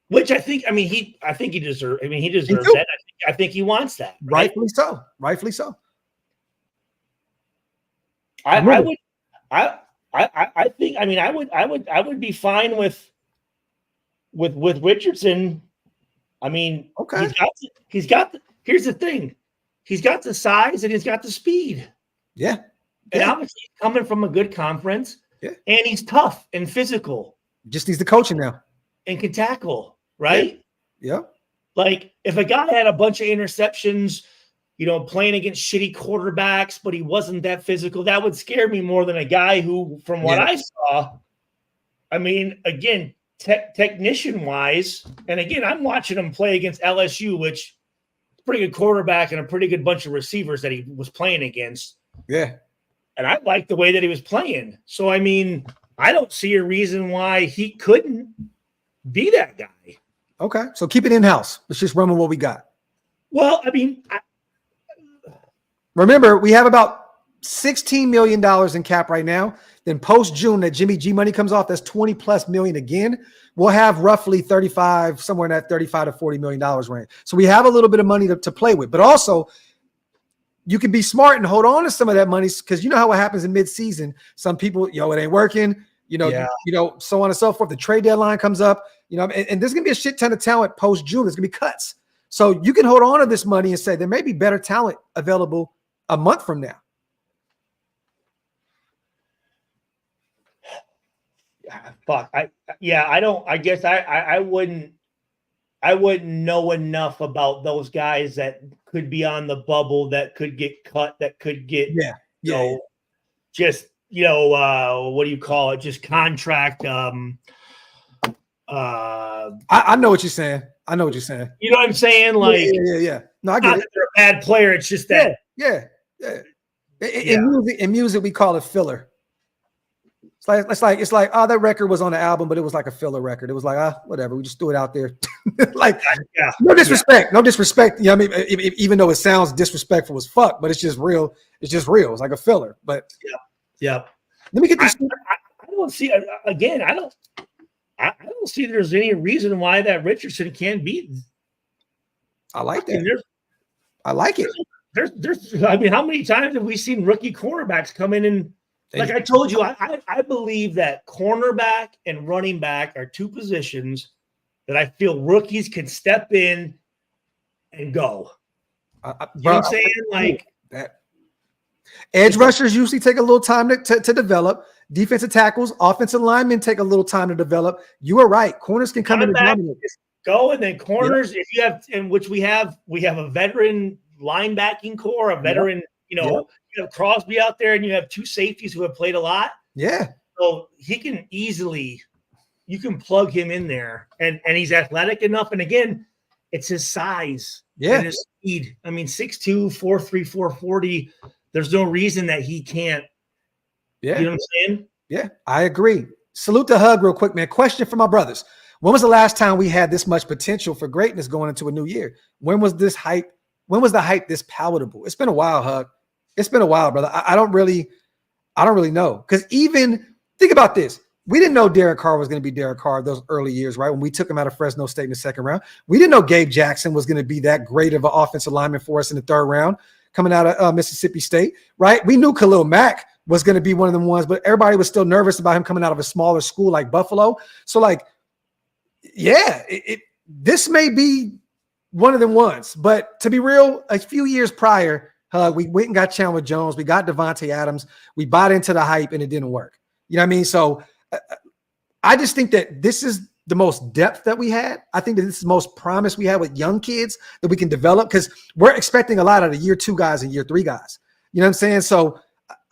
Which I think he deserves. He deserves that. I think he wants that. Right? Rightfully so. I would be fine with Richardson. Okay. Here's the thing. He's got the size and he's got the speed. Yeah. And obviously he's coming from a good conference. Yeah. And he's tough and physical. Just needs the coaching now. And can tackle, right? Yeah. Like if a guy had a bunch of interceptions, playing against shitty quarterbacks, but he wasn't that physical, that would scare me more than a guy who, from what I saw, again, technician-wise, and again, I'm watching him play against LSU, which is a pretty good quarterback and a pretty good bunch of receivers that he was playing against. Yeah. And I liked the way that he was playing. So, I don't see a reason why he couldn't be that guy. Okay. So keep it in-house. Let's just run with what we got. Well, remember, we have about $16 million in cap right now. Then post-June, that Jimmy G money comes off, that's $20+ million again. We'll have roughly 35, somewhere in that $35 to $40 million range. So we have a little bit of money to play with. But also, you can be smart and hold on to some of that money because you know how it happens in mid-season. Some people, it ain't working, so on and so forth. The trade deadline comes up, and there's going to be a shit ton of talent post-June. There's going to be cuts. So you can hold on to this money and say there may be better talent available a month from now. Fuck. I wouldn't know enough about those guys that could be on the bubble, that could get cut, that could get, just, what do you call it? Just contract. I know what you're saying. You know what I'm saying? Like, yeah. No, I get it. They're a bad player. It's just that. Yeah. In music, we call it filler. It's like, oh, that record was on the album, but it was like a filler record. It was like, whatever. We just threw it out there. No disrespect. No disrespect. Even though it sounds disrespectful as fuck, but it's just real. It's just real. It's like a filler. But yeah. Let me get this. I don't see, again, I don't see there's any reason why that Richardson can't beat. I like that. I like it. There's how many times have we seen rookie cornerbacks come in and, like I told you, I believe that cornerback and running back are two positions that I feel rookies can step in and go. You know what I'm saying? Like that. Edge rushers usually take a little time to develop. Defensive tackles, offensive linemen take a little time to develop. You are right. Corners can come in and dominate. Go, and then corners, if you have, in which we have a veteran linebacking core, a veteran, you have Crosby out there, and you have two safeties who have played a lot. Yeah. So he can easily, plug him in there, and he's athletic enough. And again, it's his size and his speed. I mean, 6'2", 4'3", 440. There's no reason that he can't. Yeah. You know what I'm saying? Yeah, I agree. Salute the hug real quick, man. Question for my brothers. When was the last time we had this much potential for greatness going into a new year? When was this hype? When was the hype this palatable? It's been a while, Hug. It's been a while, brother. I don't really know. Because even think about this. We didn't know Derek Carr was going to be Derek Carr those early years, right? When we took him out of Fresno State in the second round. We didn't know Gabe Jackson was going to be that great of an offensive lineman for us in the third round coming out of Mississippi State, right? We knew Khalil Mack was going to be one of them ones, but everybody was still nervous about him coming out of a smaller school like Buffalo. So, like, yeah, this may be one of them ones. But to be real, a few years prior, we went and got Chandler Jones. We got Devontae Adams. We bought into the hype, and it didn't work. You know what I mean? So I just think that this is the most depth that we had. I think that this is the most promise we have with young kids that we can develop because we're expecting a lot out of year 2 guys and year 3 guys. You know what I'm saying? So,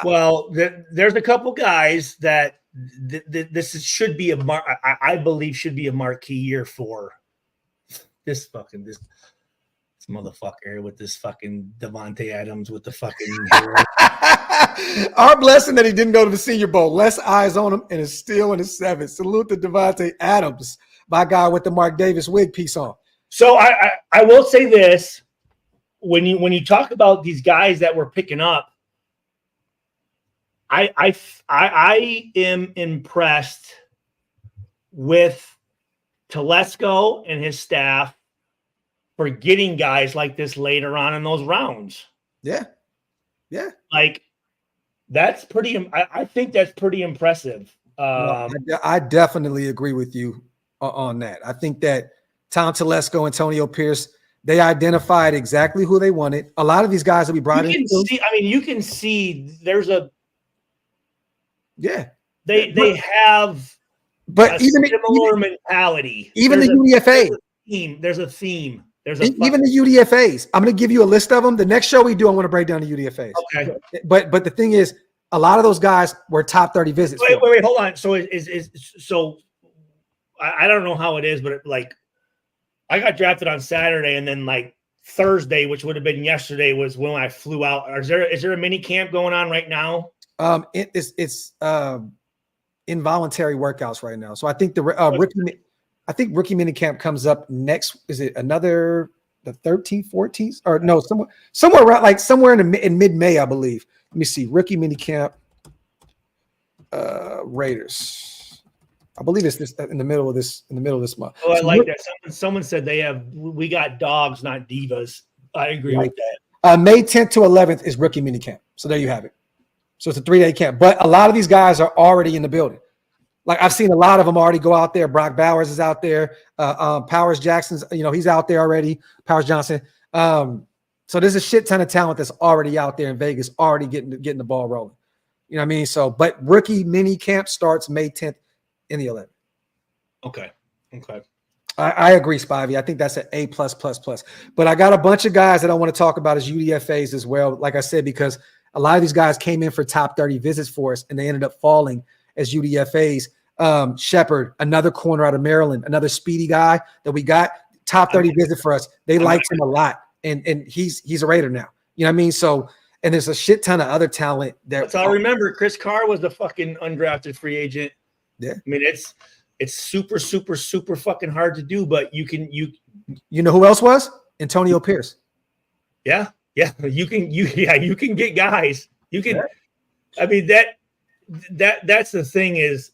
well, there's a couple guys that this should be I believe should be a marquee year for this motherfucker with this fucking Devontae Adams with the fucking our blessing that he didn't go to the Senior Bowl. Less eyes on him and is still in his 7th. Salute to Devontae Adams, my guy with the Mark Davis wig piece on. So I will say this: when you talk about these guys that we're picking up, I am impressed with Telesco and his staff for getting guys like this later on in those rounds. Yeah. Like that's pretty. I think that's pretty impressive. I definitely agree with you on that. I think that Tom Telesco, Antonio Pierce, they identified exactly who they wanted. A lot of these guys that we brought in. You can see there's a. Yeah. They have but even similar mentality. Even the UDFA. There's a theme. Even the UDFAs. I'm going to give you a list of them. The next show we do, I want to break down the UDFAs. Okay. But the thing is, a lot of those guys were top 30 visits. Wait, hold on. So so I don't know how it is, but like I got drafted on Saturday, and then like Thursday, which would have been yesterday, was when I flew out. Is there a mini camp going on right now? It's involuntary workouts right now. So I think rookie mini camp comes up next. Is it the 13th, 14th, or no? Somewhere around like somewhere in mid-May, I believe. Let me see. Rookie mini camp, Raiders. I believe it's this in the middle of this month. Oh, I like that. Someone said we got dogs, not divas. I agree with that. May 10th to 11th is rookie mini camp. So there you have it. So it's a 3-day camp. But a lot of these guys are already in the building. Like I've seen a lot of them already go out there. Brock Bowers is out there. Powers Jackson's, he's out there already. Powers Johnson. So there's a shit ton of talent that's already out there in Vegas, already getting the ball rolling. You know what I mean? So, but rookie mini camp starts May 10th in the 11th. Okay. I agree, Spivey. I think that's an A+++. But I got a bunch of guys that I want to talk about as UDFAs as well. Like I said, because a lot of these guys came in for top 30 visits for us, and they ended up falling as UDFAs. Shepard, another corner out of Maryland, another speedy guy that we got, top 30 visit for us. They liked him a lot, and he's a Raider now. You know what I mean? So, and there's a shit ton of other talent. That's all I remember. Chris Carr was the fucking undrafted free agent. Yeah. I mean, it's super, super, super fucking hard to do, but you know who else was? Antonio Pierce. Yeah. You can get guys. You can. Yeah. I mean that's the thing is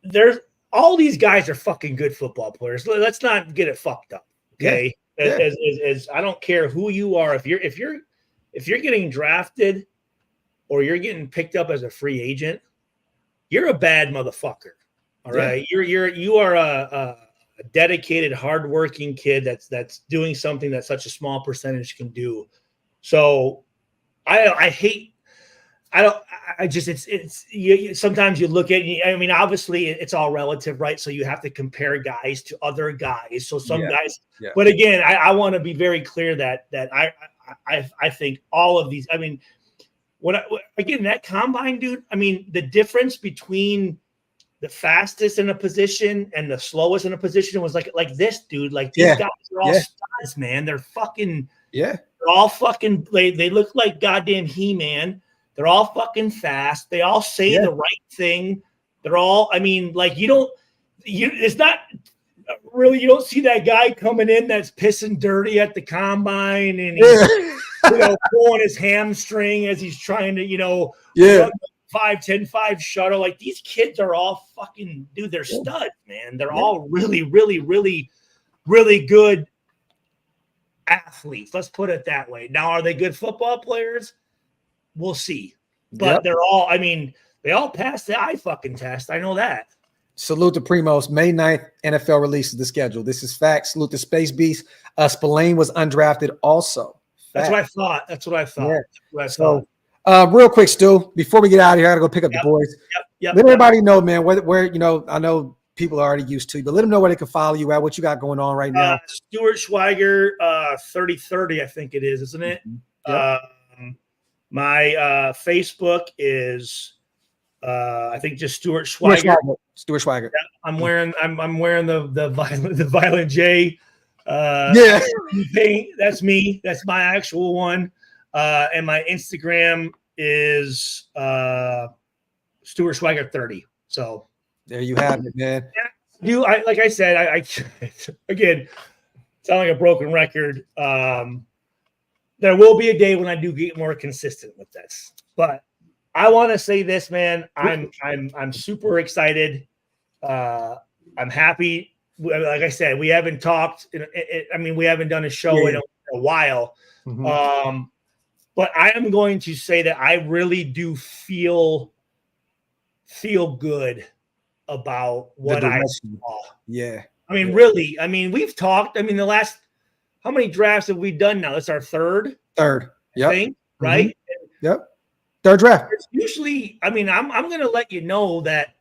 there's all these guys are fucking good football players. Let's not get it fucked up. Okay. Yeah. As I don't care who you are, if you're getting drafted or you're getting picked up as a free agent, you're a bad motherfucker. All right. You are a dedicated, hardworking kid that's doing something that such a small percentage can do. So sometimes you look at, I mean, obviously it's all relative, right? So you have to compare guys to other guys. So some guys, but again, I want to be very clear that I think all of these, I mean, again, that combine, dude, I mean, the difference between the fastest in a position and the slowest in a position was like this dude. Like these guys are all studs, man. They're fucking They're all fucking. They look like goddamn He-Man. They're all fucking fast. They all say the right thing. They're all. I mean, like it's not really. You don't see that guy coming in that's pissing dirty at the combine and he's pulling his hamstring as he's trying to run 5-10-5 shuttle. Like these kids are all fucking dude. They're studs, man. They're all really, really, really, really good athletes. Let's put it that way. Now, are they good football players? We'll see. But they're all. I mean, they all passed the eye fucking test. I know that. Salute to Primos. May 9th, NFL releases the schedule. This is facts. Salute to Space Beast. Spillane was undrafted also. Facts. That's what I thought. Real quick, Stu, before we get out of here, I got to go pick up the boys. Let everybody know, man, where I know people are already used to, but let them know where they can follow you at, what you got going on right now. Stuart Schweiger, 3030, I think it is, isn't it? My Facebook is I think just Stuart Schweiger. Stuart Schweiger. Yeah, I'm wearing the Violent J. Paint. That's me. That's my actual one. And my Instagram is Stuart Schweiger 30. So there you have it, man. Like I said, I again sound like a broken record. There will be a day when I do get more consistent with this, but I want to say this, man. I'm super excited. I'm happy. Like I said, we haven't talked. We haven't done a show in a while. Mm-hmm. But I am going to say that I really do feel good about what I saw. Yeah. Really. We've talked. The last, how many drafts have we done now? It's our third. Yep. Thing, right? Mm-hmm. Yep. Third draft. Usually, I'm going to let you know that,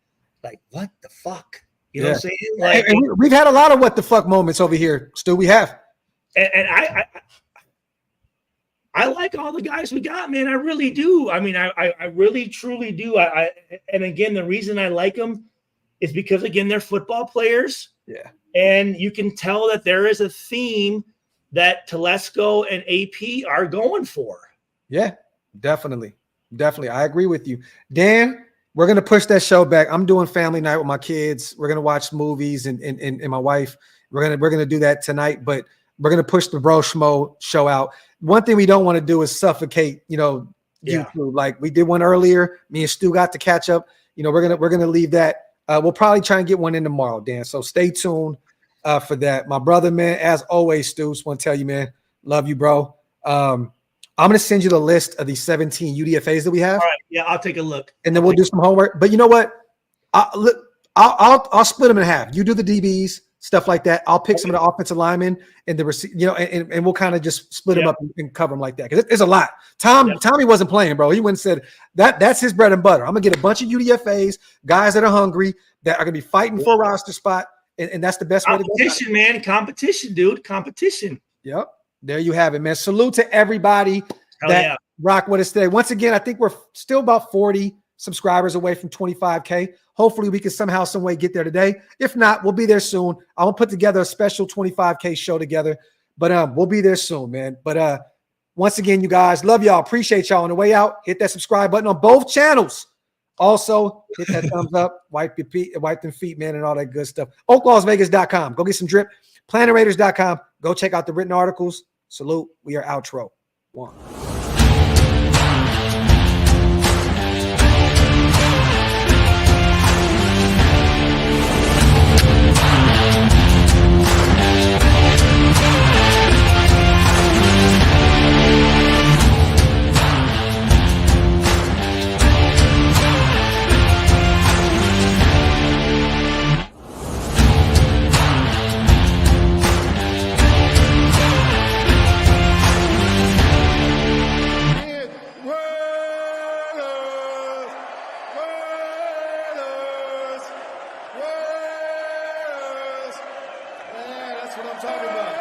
like, what the fuck? You know what I'm saying? Like, and we've had a lot of what the fuck moments over here. Still, we have. And I like all the guys we got, man. I really do. I really, truly do. And again, the reason I like them is because, again, they're football players. Yeah. And you can tell that there is a theme that Telesco and AP are going for. Yeah, definitely. Definitely. I agree with you. Dan, we're going to push that show back. I'm doing family night with my kids. We're going to watch movies and my wife. We're going to do that tonight, but we're going to push the Bro Schmo show out. One thing we don't want to do is suffocate, YouTube. Like we did one earlier. Me and Stu got to catch up. We're going to leave that. We'll probably try and get one in tomorrow, Dan. So stay tuned for that. My brother, man, as always, Stu, just want to tell you, man, love you, bro. I'm going to send you the list of the 17 UDFAs that we have. All right. Yeah, I'll take a look. And then we'll do some homework. But you know what? I'll split them in half. You do the DBs, stuff like that. I'll pick some of the offensive linemen and the and we'll kind of just split them up and cover them like that. Because it's a lot. Tommy wasn't playing, bro. He went and said that's his bread and butter. I'm going to get a bunch of UDFAs, guys that are hungry, that are going to be fighting for a roster spot. And that's the best way to go. Competition, man. Competition, dude. Competition. Yep. There you have it, man. Salute to everybody that rock with us today. Once again, I think we're still about 40 subscribers away from 25K. Hopefully we can somehow, some way get there today. If not, we'll be there soon. I will put together a special 25K show together, but we'll be there soon, man. But once again, you guys, love y'all. Appreciate y'all. On the way out, hit that subscribe button on both channels. Also, hit that thumbs up, wipe them feet, man, and all that good stuff. OakLosVegas.com. Go get some drip. PlanetRaiders.com. Go check out the written articles. Salute. We are outro. One. That's what I'm talking about.